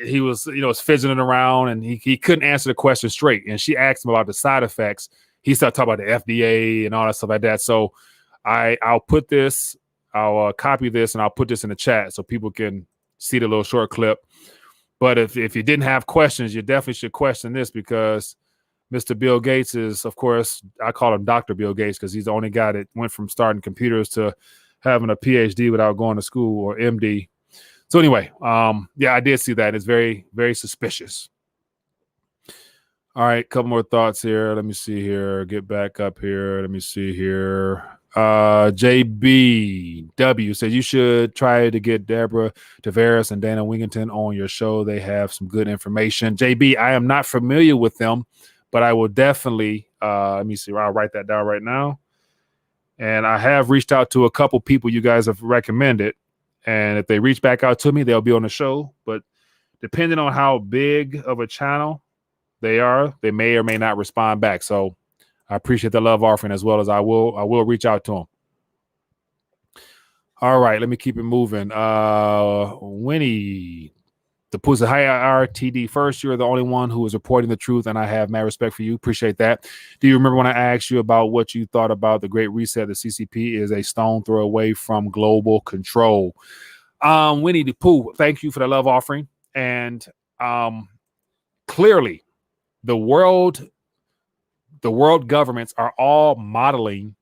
he was fidgeting around and he couldn't answer the question straight. And she asked him about the side effects. He started talking about the FDA and all that stuff like that. So I'll copy this and I'll put this in the chat so people can see the little short clip. But if you didn't have questions, you definitely should question this, because Mr. Bill Gates is, of course, I call him Dr. Bill Gates because he's the only guy that went from starting computers to having a PhD without going to school, or MD. So anyway, yeah, I did see that. It's very, very suspicious. All right, couple more thoughts here. Let me see here. Get back up here. Let me see here. JBW says you should try to get Deborah Tavares and Dana Wingington on your show. They have some good information. JB, I am not familiar with them, but I will definitely, let me see. I'll write that down right now. And I have reached out to a couple people you guys have recommended. And if they reach back out to me, they'll be on the show. But depending on how big of a channel they are, they may or may not respond back. So I appreciate the love offering, as well as I will reach out to them. All right, let me keep it moving. Winnie, the Pussy, hi RTD. First, you're the only one who is reporting the truth, and I have mad respect for you. Appreciate that. Do you remember when I asked you about what you thought about the Great Reset? The CCP is a stone throw away from global control. Winnie the Pooh, thank you for the love offering. And clearly, the world governments are all modeling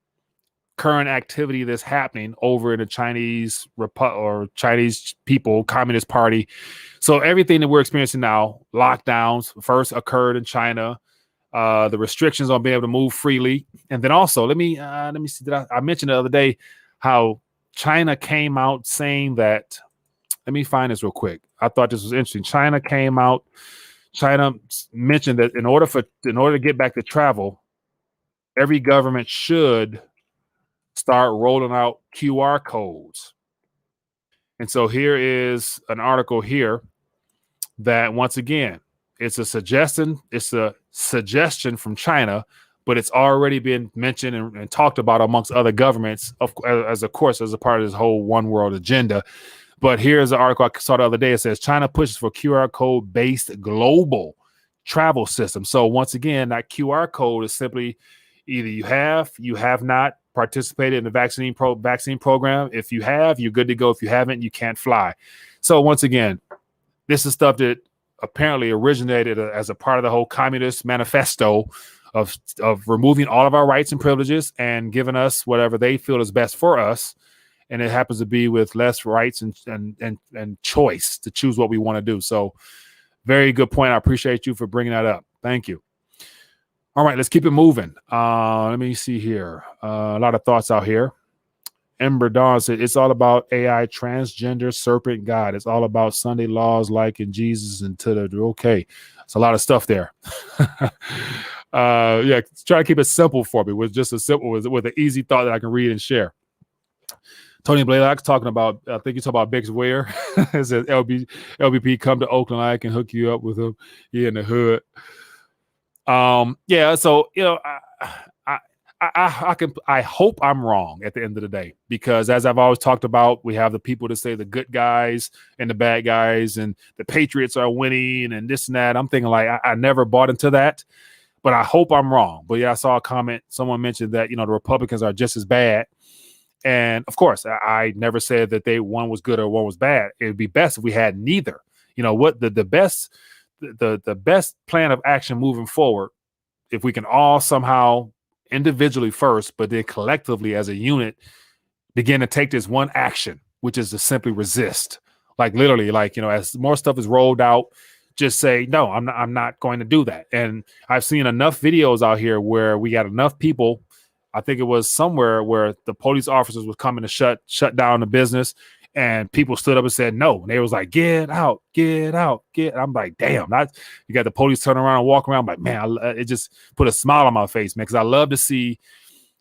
current activity that's happening over in the Chinese people, Communist Party. So everything that we're experiencing now, lockdowns first occurred in China, the restrictions on being able to move freely. And then also, let me see, I mentioned the other day how China came out saying that. Let me find this real quick. I thought this was interesting. China mentioned that in order to get back to travel, every government should start rolling out QR codes. And so here is an article here that, once again, it's a suggestion from China, but it's already been mentioned and talked about amongst other governments, as a part of this whole one world agenda. But here's an article I saw the other day. It says China pushes for QR code based global travel system. So once again, that QR code is simply either you have not participated in the vaccine program. If you have, you're good to go. If you haven't, you can't fly. So once again, this is stuff that apparently originated as a part of the whole communist manifesto of removing all of our rights and privileges and giving us whatever they feel is best for us. And it happens to be with less rights and choice to choose what we want to do. So very good point. I appreciate you for bringing that up. Thank you. All right, let's keep it moving. Let me see here. A lot of thoughts out here. Ember Dawn said, it's all about AI, transgender, serpent, God. It's all about Sunday laws like in Jesus and to the, okay. It's a lot of stuff there. Yeah, try to keep it simple for me with an easy thought that I can read and share. Tony Blaylock's talking about, I think you talk about Bix Ware. It says LBP, come to Oakland. I can hook you up with him. He in the hood. Yeah, so I hope I'm wrong at the end of the day, because as I've always talked about, we have the people that say the good guys and the bad guys and the Patriots are winning and this and that. I'm thinking like I never bought into that, but I hope I'm wrong. But yeah, I saw a comment. Someone mentioned that, the Republicans are just as bad. And of course, I never said that one was good or one was bad. It would be best if we had neither. What the best plan of action moving forward, if we can all somehow individually first, but then collectively as a unit begin to take this one action, which is to simply resist. Like literally, as more stuff is rolled out, just say, no, I'm not going to do that. And I've seen enough videos out here where we got enough people. I think it was somewhere where the police officers were coming to shut down the business, and people stood up and said no. And they was like, get out, get out, get. I'm like, damn. You got the police turn around and walk around. I'm like, man, it just put a smile on my face, man, because I love to see,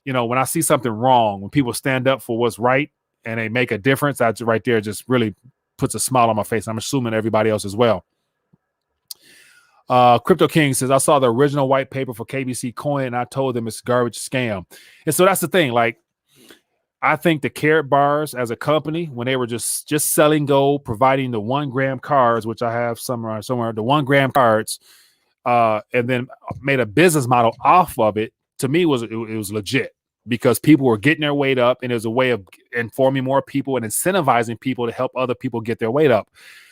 when I see something wrong, when people stand up for what's right and they make a difference, that's right there just really puts a smile on my face. I'm assuming everybody else as well. Crypto King says, I saw the original white paper for KBC Coin and I told them it's garbage scam. And so that's the thing. Like, I think the Carrot Bars as a company, when they were just selling gold, providing the 1 gram cards, which I have somewhere, the 1 gram cards, and then made a business model off of it, to me it was legit, because people were getting their weight up, and it was a way of informing more people and incentivizing people to help other people get their weight up.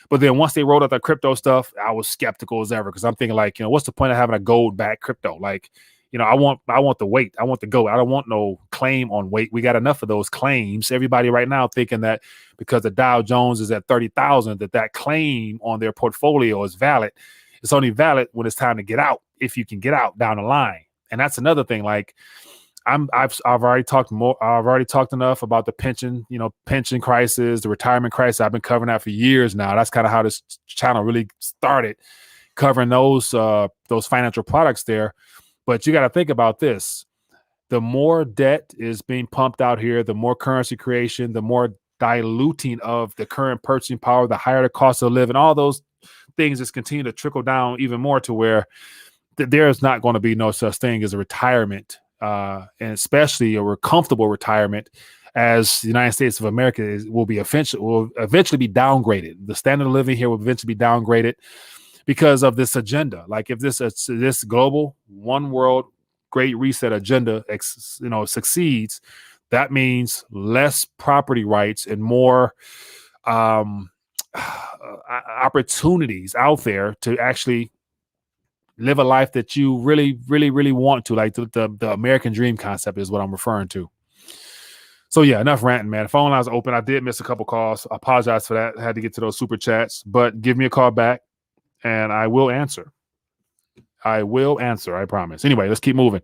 But then once they rolled out the crypto stuff, I was skeptical as ever, because I'm thinking like, what's the point of having a gold backed crypto? Like, I want the weight. I want the gold. I don't want no claim on weight. We got enough of those claims. Everybody right now thinking that because the Dow Jones is at 30,000, that claim on their portfolio is valid. It's only valid when it's time to get out, if you can get out down the line. And that's another thing. Like, I've already talked more. I've already talked enough about the pension crisis, the retirement crisis. I've been covering that for years now. That's kind of how this channel really started, covering those financial products there. But you got to think about this: the more debt is being pumped out here, the more currency creation, the more diluting of the current purchasing power, the higher the cost of living. All those things just continue to trickle down even more to where there is not going to be no such thing as a retirement. And especially a comfortable retirement, as the United States of America will eventually be downgraded. The standard of living here will eventually be downgraded because of this agenda. Like, if this global one world great reset agenda succeeds, that means less property rights and more opportunities out there to actually live a life that you really, really, really want to. Like the American dream concept is what I'm referring to. So yeah, enough ranting, man. The phone line's open. I did miss a couple calls. I apologize for that. I had to get to those super chats, but give me a call back and I will answer. I promise. Anyway, let's keep moving.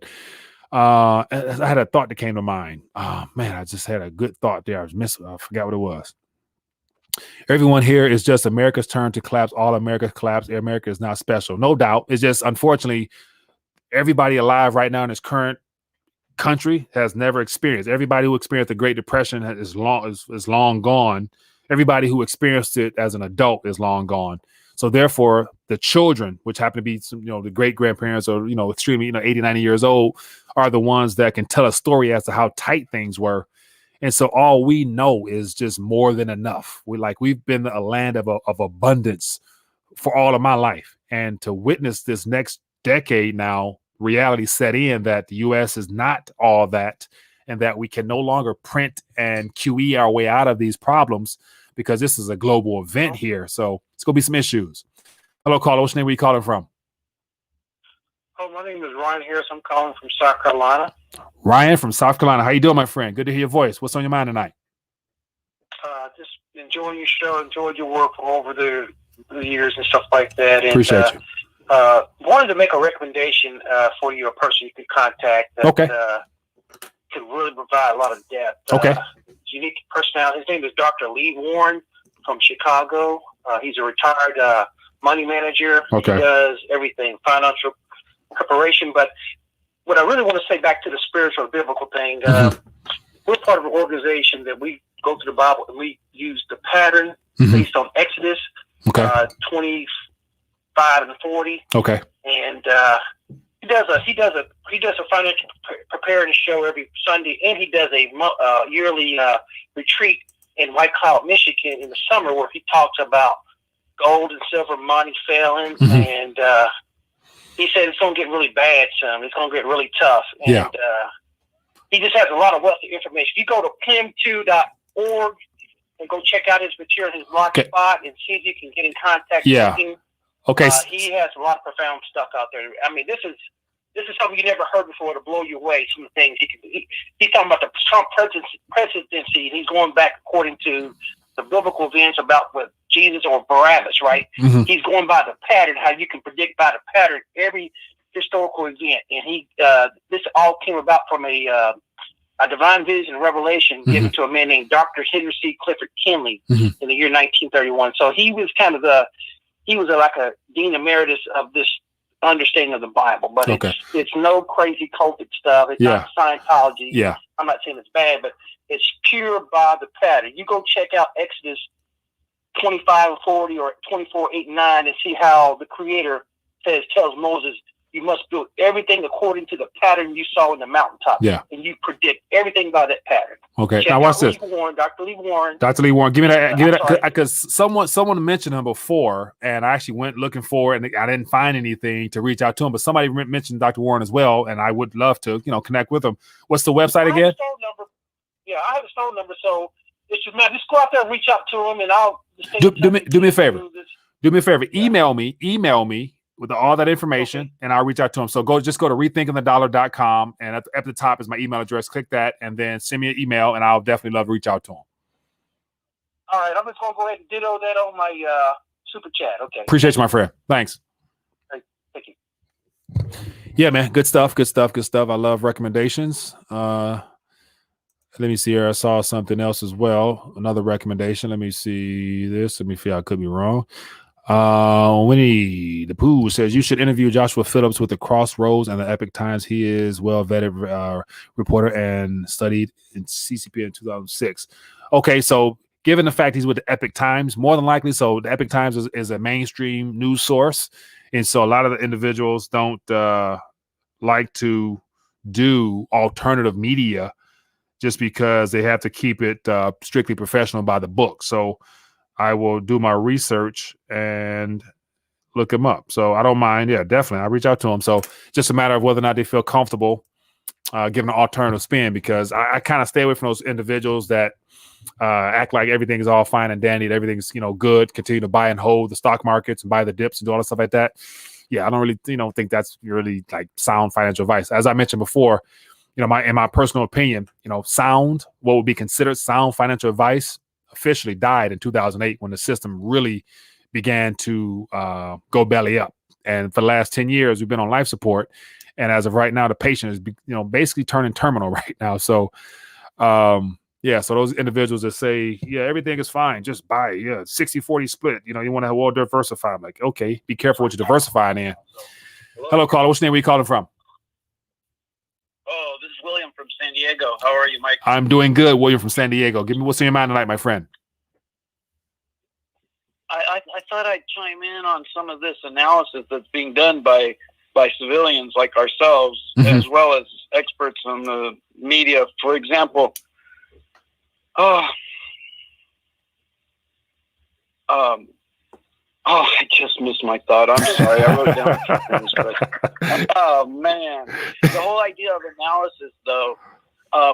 I had a thought that came to mind. Oh man, I just had a good thought there. I forgot what it was. Everyone here is just America's turn to collapse. All America collapse. America is not special. No doubt. It's just, unfortunately, everybody alive right now in this current country has never experienced. Everybody who experienced the Great Depression is long gone. Everybody who experienced it as an adult is long gone. So therefore, the children, which happen to be the great grandparents or extremely 80, 90 years old, are the ones that can tell a story as to how tight things were. And so all we know is just more than enough. We've been a land of abundance for all of my life. And to witness this next decade now, reality set in that the U.S. is not all that, and that we can no longer print and QE our way out of these problems because this is a global event here. So it's going to be some issues. Hello, caller. What's your name? Where you calling from? Oh, my name is Ryan Harris. I'm calling from South Carolina. Ryan from South Carolina. How you doing, my friend? Good to hear your voice. What's on your mind tonight? Just enjoying your show, enjoyed your work over the years and stuff like that. And, appreciate you. Wanted to make a recommendation for you, a person you could contact that could really provide a lot of depth. Okay. Unique personality. His name is Dr. Lee Warren from Chicago. He's a retired money manager. Okay. He does everything, financial preparation. But what I really want to say back to the spiritual biblical thing, we're part of an organization that we go to the Bible and we use the pattern based on Exodus 25 and 40. Okay. And he does a financial preparedness show every Sunday, and he does a yearly retreat in White Cloud, Michigan, in the summer, where he talks about gold and silver money failing, and he said it's going to get really bad soon. It's going to get really tough, and he just has a lot of wealthy information. If you go to pim2.org and go check out his material, his blog spot, and see if you can get in contact with him. Okay. He has a lot of profound stuff out there. I mean, this is something you never heard before to blow you away. Some of the things he's talking about the Trump presidency, and he's going back according to the biblical events about what Jesus or Barabbas, right? He's going by the pattern, how you can predict by the pattern every historical event. And this all came about from a divine vision and revelation given to a man named Dr. Henry C. Clifford Kinley in the year 1931. So he was kind of like a dean emeritus of this understanding of the Bible, but it's no crazy cultic stuff. It's not Scientology. Yeah. I'm not saying it's bad, but it's pure by the pattern. You go check out Exodus 25 and 40 or 24, 8 and 9 and see how the Creator tells Moses, you must build everything according to the pattern you saw in the mountaintop. Yeah. And you predict everything by that pattern. Okay. Now watch this. Dr. Lee Warren. Dr. Lee Warren. Give me that. Because someone mentioned him before, and I actually went looking for it, and I didn't find anything to reach out to him. But somebody mentioned Dr. Warren as well, and I would love to, connect with him. What's the website again? I have his phone number. Yeah, I have his phone number. So it's just go out there and reach out to him, and I'll do me a favor. Do me a favor. Email me with all that information, and I'll reach out to him. So go to rethinkingthedollar.com, and at the top is my email address. Click that, and then send me an email, and I'll definitely love to reach out to him. All right, I'm just going to go ahead and ditto that on my super chat. Okay. Appreciate you, my friend. Thanks. Thank you. Yeah, man. Good stuff. I love recommendations. Let me see here. I saw something else as well. Another recommendation. Let me see this. Let me feel I could be wrong. Winnie the Pooh says you should interview Joshua Phillips with the Crossroads and the Epic Times. He is well-vetted reporter and studied in CCP in 2006. Okay, so given the fact he's with the Epic Times, more than likely, so the Epic Times is a mainstream news source, and so a lot of the individuals don't like to do alternative media just because they have to keep it strictly professional by the book. So I will do my research and look him up. So I don't mind. Yeah, definitely. I'll reach out to him. So just a matter of whether or not they feel comfortable giving an alternative spin, because I kind of stay away from those individuals that act like everything is all fine and dandy, that everything's, good, continue to buy and hold the stock markets and buy the dips and do all that stuff like that. Yeah, I don't really, think that's really like sound financial advice. As I mentioned before, in my personal opinion, what would be considered sound financial advice officially died in 2008 when the system really began to go belly up. And for the last 10 years, we've been on life support. And as of right now, the patient is, basically turning terminal right now. So, yeah, so those individuals that say, yeah, everything is fine, just buy it. Yeah, 60-40 split. You want to have well diversified. I'm like, okay, be careful what you're diversifying in. Hello, caller. What's your name? Where you calling from? Oh, this is William from San Diego. How are you, Mike? I'm doing good, William from San Diego. Give me what's in your mind tonight, my friend. I thought I'd chime in on some of this analysis that's being done by civilians like ourselves, as well as experts on the media. For example, I just missed my thought. I'm sorry. I wrote down a few things, but oh man, the whole idea of analysis, though.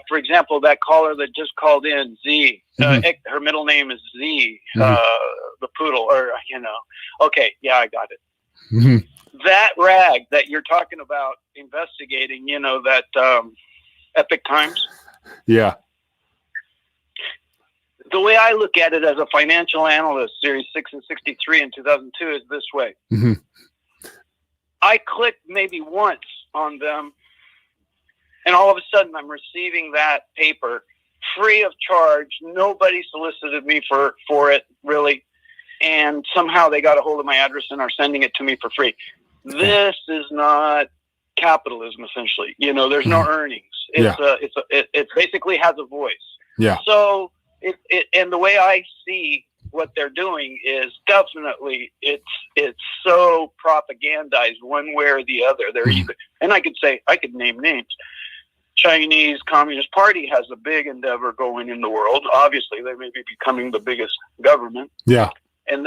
For example, that caller that just called in, Z. Her middle name is Z. The poodle, or Okay, yeah, I got it. That rag that you're talking about investigating, that Epic Times. Yeah. The way I look at it as a financial analyst, Series 6 and 63 in 2002, is this way. I clicked maybe once on them, and all of a sudden I'm receiving that paper free of charge. Nobody solicited me for it, really. And somehow they got a hold of my address and are sending it to me for free. This is not capitalism, essentially. There's no earnings. It basically has a voice. Yeah. So and the way I see what they're doing is definitely it's so propagandized one way or the other. They're either, and I could name names. Chinese Communist Party has a big endeavor going in the world. Obviously, they may be becoming the biggest government. Yeah. And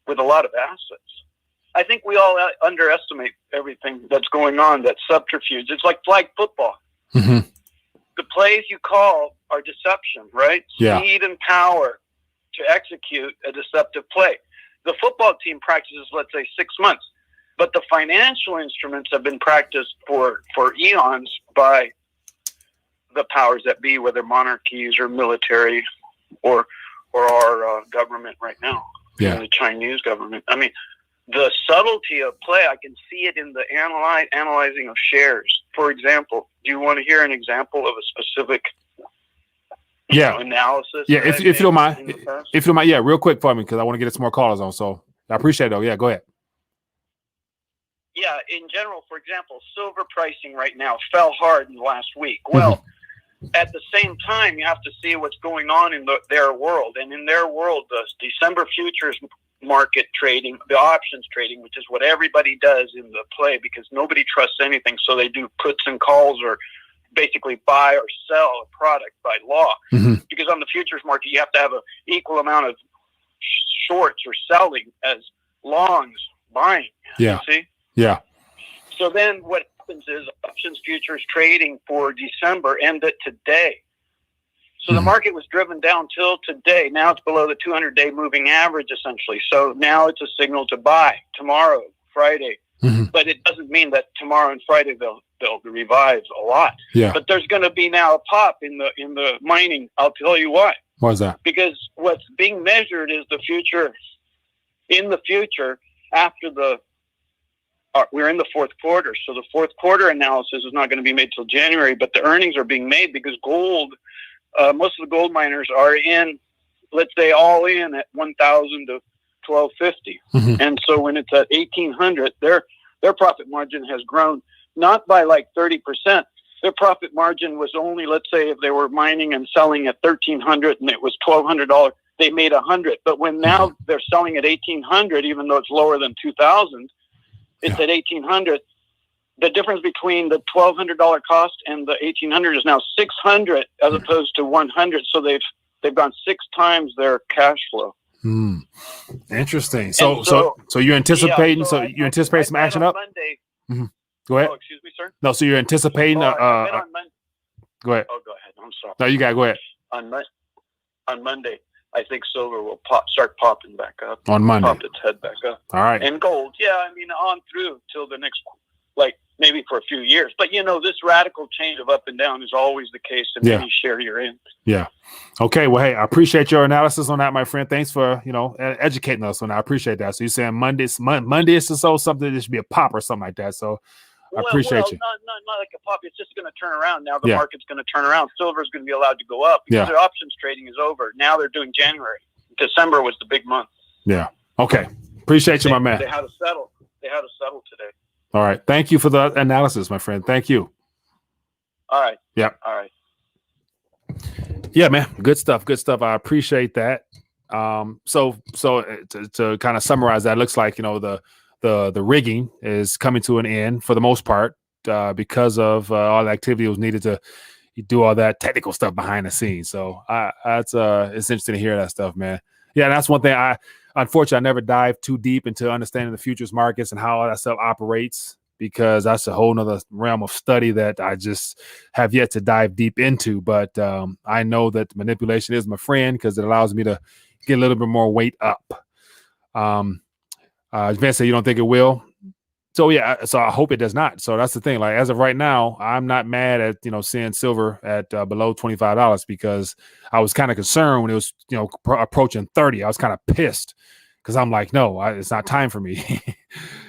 with a lot of assets. I think we all underestimate everything that's going on, that subterfuge. It's like flag football. The plays you call are deception, right? Yeah. Speed and power to execute a deceptive play. The football team practices, let's say, 6 months, but the financial instruments have been practiced for eons by the powers that be, whether monarchies or military or our government right now, the Chinese government. I mean, the subtlety of play, I can see it in the analyzing of shares. For example, do you want to hear an example of a specific analysis? Yeah, if you don't mind. If you don't mind, real quick for me, because I want to get some more callers on. So I appreciate it, though. Yeah, go ahead. Yeah, in general, for example, silver pricing right now fell hard in the last week. Well, at the same time, you have to see what's going on in their world. And in their world, the December futures market trading, the options trading, which is what everybody does in the play because nobody trusts anything. So they do puts and calls or basically buy or sell a product by law. Because on the futures market, you have to have an equal amount of shorts or selling as longs buying. Yeah. You see? Yeah. So then what happens is options futures trading for December ended today. So the market was driven down till today. Now it's below the 200-day moving average, essentially. So now it's a signal to buy tomorrow, Friday. But it doesn't mean that tomorrow and Friday they'll revive a lot. Yeah. But there's going to be now a pop in the mining. I'll tell you why. Why is that? Because what's being measured is the future. In the future, after we're in the fourth quarter. So the fourth quarter analysis is not going to be made till January, but the earnings are being made because gold, most of the gold miners are in, let's say, all in at 1,000 to 1,250. And so when it's at 1,800, their profit margin has grown not by like 30%. Their profit margin was only, let's say, if they were mining and selling at 1,300 and it was $1,200, they made 100. But when now they're selling at 1,800, even though it's lower than 2,000, it's at 1,800. The difference between the $1,200 cost and the 1,800 is now 600 as opposed to 100. So they've gone 6 times their cash flow. Interesting. So you're anticipating? So you anticipate some action up? Monday. Go ahead. Oh, excuse me, sir. No, so you're anticipating? Go ahead. Go ahead. Oh, go ahead. I'm sorry. No, you got. Go ahead. On Monday, I think silver will start popping back up. On Monday, pop its head back up. All right. And gold, on through till the next, maybe for a few years. But this radical change of up and down is always the case in any share you're in. Yeah. Okay. Well, hey, I appreciate your analysis on that, my friend. Thanks for educating us on that. I appreciate that. So you're saying Monday is so something that should be a pop or something like that. So I appreciate you. Not like a pop. It's just going to turn around. Now the Yeah. market's going to turn around. Silver is going to be allowed to go up because Yeah. their options trading is over. Now they're doing January. December was the big month. Yeah. Okay. Appreciate you, my man. They had to settle. They had to settle today. All right. Thank you for the analysis, my friend. Thank you. All right. Yeah. All right. Yeah, man. Good stuff. Good stuff. I appreciate that. So to kind of summarize that, it looks like, the rigging is coming to an end for the most part, because of all the activity that was needed to do all that technical stuff behind the scenes. So it's interesting to hear that stuff, man. Yeah, that's one thing. Unfortunately, I never dived too deep into understanding the futures markets and how all that stuff operates, because that's a whole nother realm of study that I just have yet to dive deep into. But I know that manipulation is my friend because it allows me to get a little bit more weight up. Vince said you don't think it will. So yeah, so I hope it does not. So that's the thing. Like as of right now, I'm not mad at seeing silver at below $25 because I was kind of concerned when it was approaching 30. I was kind of pissed because I'm like, no, it's not time for me.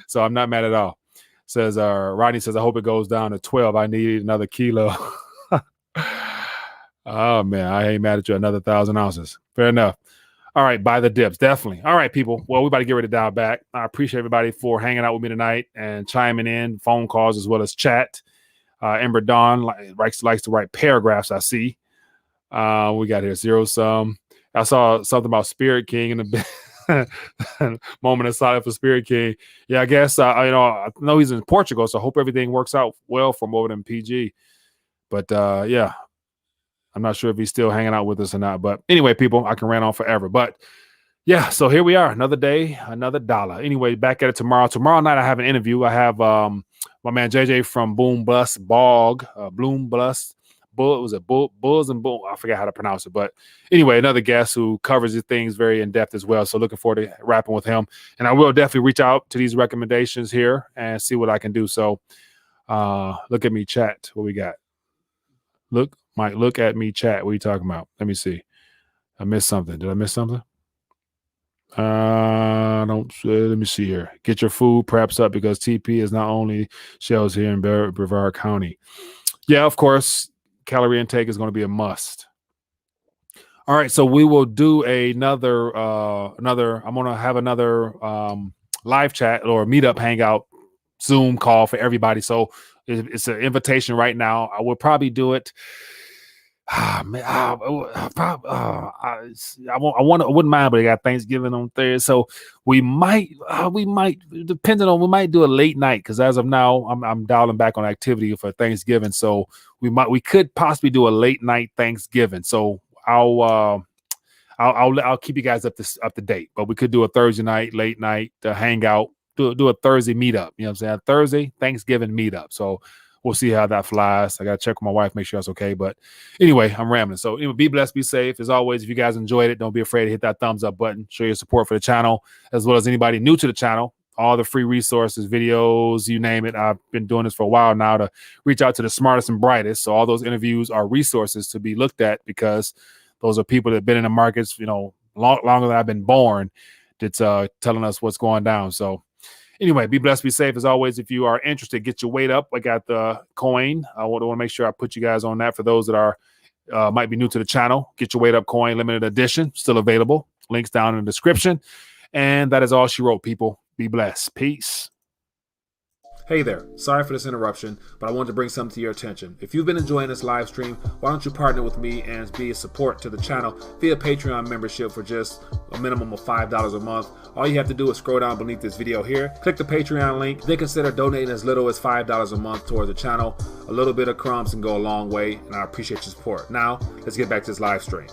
So I'm not mad at all. Says Rodney says I hope it goes down to 12. I need another kilo. Oh man, I ain't mad at you. Another 1,000 ounces. Fair enough. All right, buy the dips, definitely. All right, people. Well, we're about to get ready to dial back. I appreciate everybody for hanging out with me tonight and chiming in, phone calls as well as chat. Ember Dawn likes to write paragraphs, I see. We got here zero sum. I saw something about Spirit King in the moment of silence for Spirit King. Yeah, I guess I know he's in Portugal, so I hope everything works out well for him over in PG. But yeah. I'm not sure if he's still hanging out with us or not. But anyway, people, I can rant on forever. But yeah, so here we are. Another day, another dollar. Anyway, back at it tomorrow. Tomorrow night, I have an interview. I have my man JJ from Boom Bust Bog, Bloom Bust. Bulls and Boom. I forgot how to pronounce it. But anyway, another guest who covers these things very in depth as well. So looking forward to rapping with him. And I will definitely reach out to these recommendations here and see what I can do. So look at me, chat. What we got? Mike, look at me, chat. What are you talking about? Let me see. I missed something. Did I miss something? Let me see here. Get your food preps up because TP is not only shells here in Brevard County. Yeah, of course, calorie intake is going to be a must. All right, so we will do another. I'm going to have another live chat or meetup hangout Zoom call for everybody. So it's an invitation right now. I will probably do it. I wouldn't mind, but I got Thanksgiving on Thursday, so we might do a late night because as of now, I'm dialing back on activity for Thanksgiving, so we could possibly do a late night Thanksgiving. So I'll keep you guys up to date, but we could do a Thursday night, late night hangout, do a Thursday meetup. You know what I'm saying? Thursday Thanksgiving meetup. So we'll see how that flies. I got to check with my wife, make sure it's okay. But anyway, I'm rambling. So anyway, be blessed, be safe. As always, if you guys enjoyed it, don't be afraid to hit that thumbs up button. Show your support for the channel, as well as anybody new to the channel. All the free resources, videos, you name it. I've been doing this for a while now to reach out to the smartest and brightest. So all those interviews are resources to be looked at because those are people that have been in the markets, longer than I've been born. That's telling us what's going down. So anyway, be blessed, be safe. As always, if you are interested, get your weight up. I got the coin. I want to make sure I put you guys on that for those that are might be new to the channel. Get your weight up coin, limited edition, still available. Links down in the description. And that is all she wrote, people. Be blessed. Peace. Hey there, sorry for this interruption, but I wanted to bring something to your attention. If you've been enjoying this live stream, why don't you partner with me and be a support to the channel via Patreon membership for just a minimum of $5 a month. All you have to do is scroll down beneath this video here, click the Patreon link, then consider donating as little as $5 a month towards the channel. A little bit of crumbs can go a long way, and I appreciate your support. Now, let's get back to this live stream.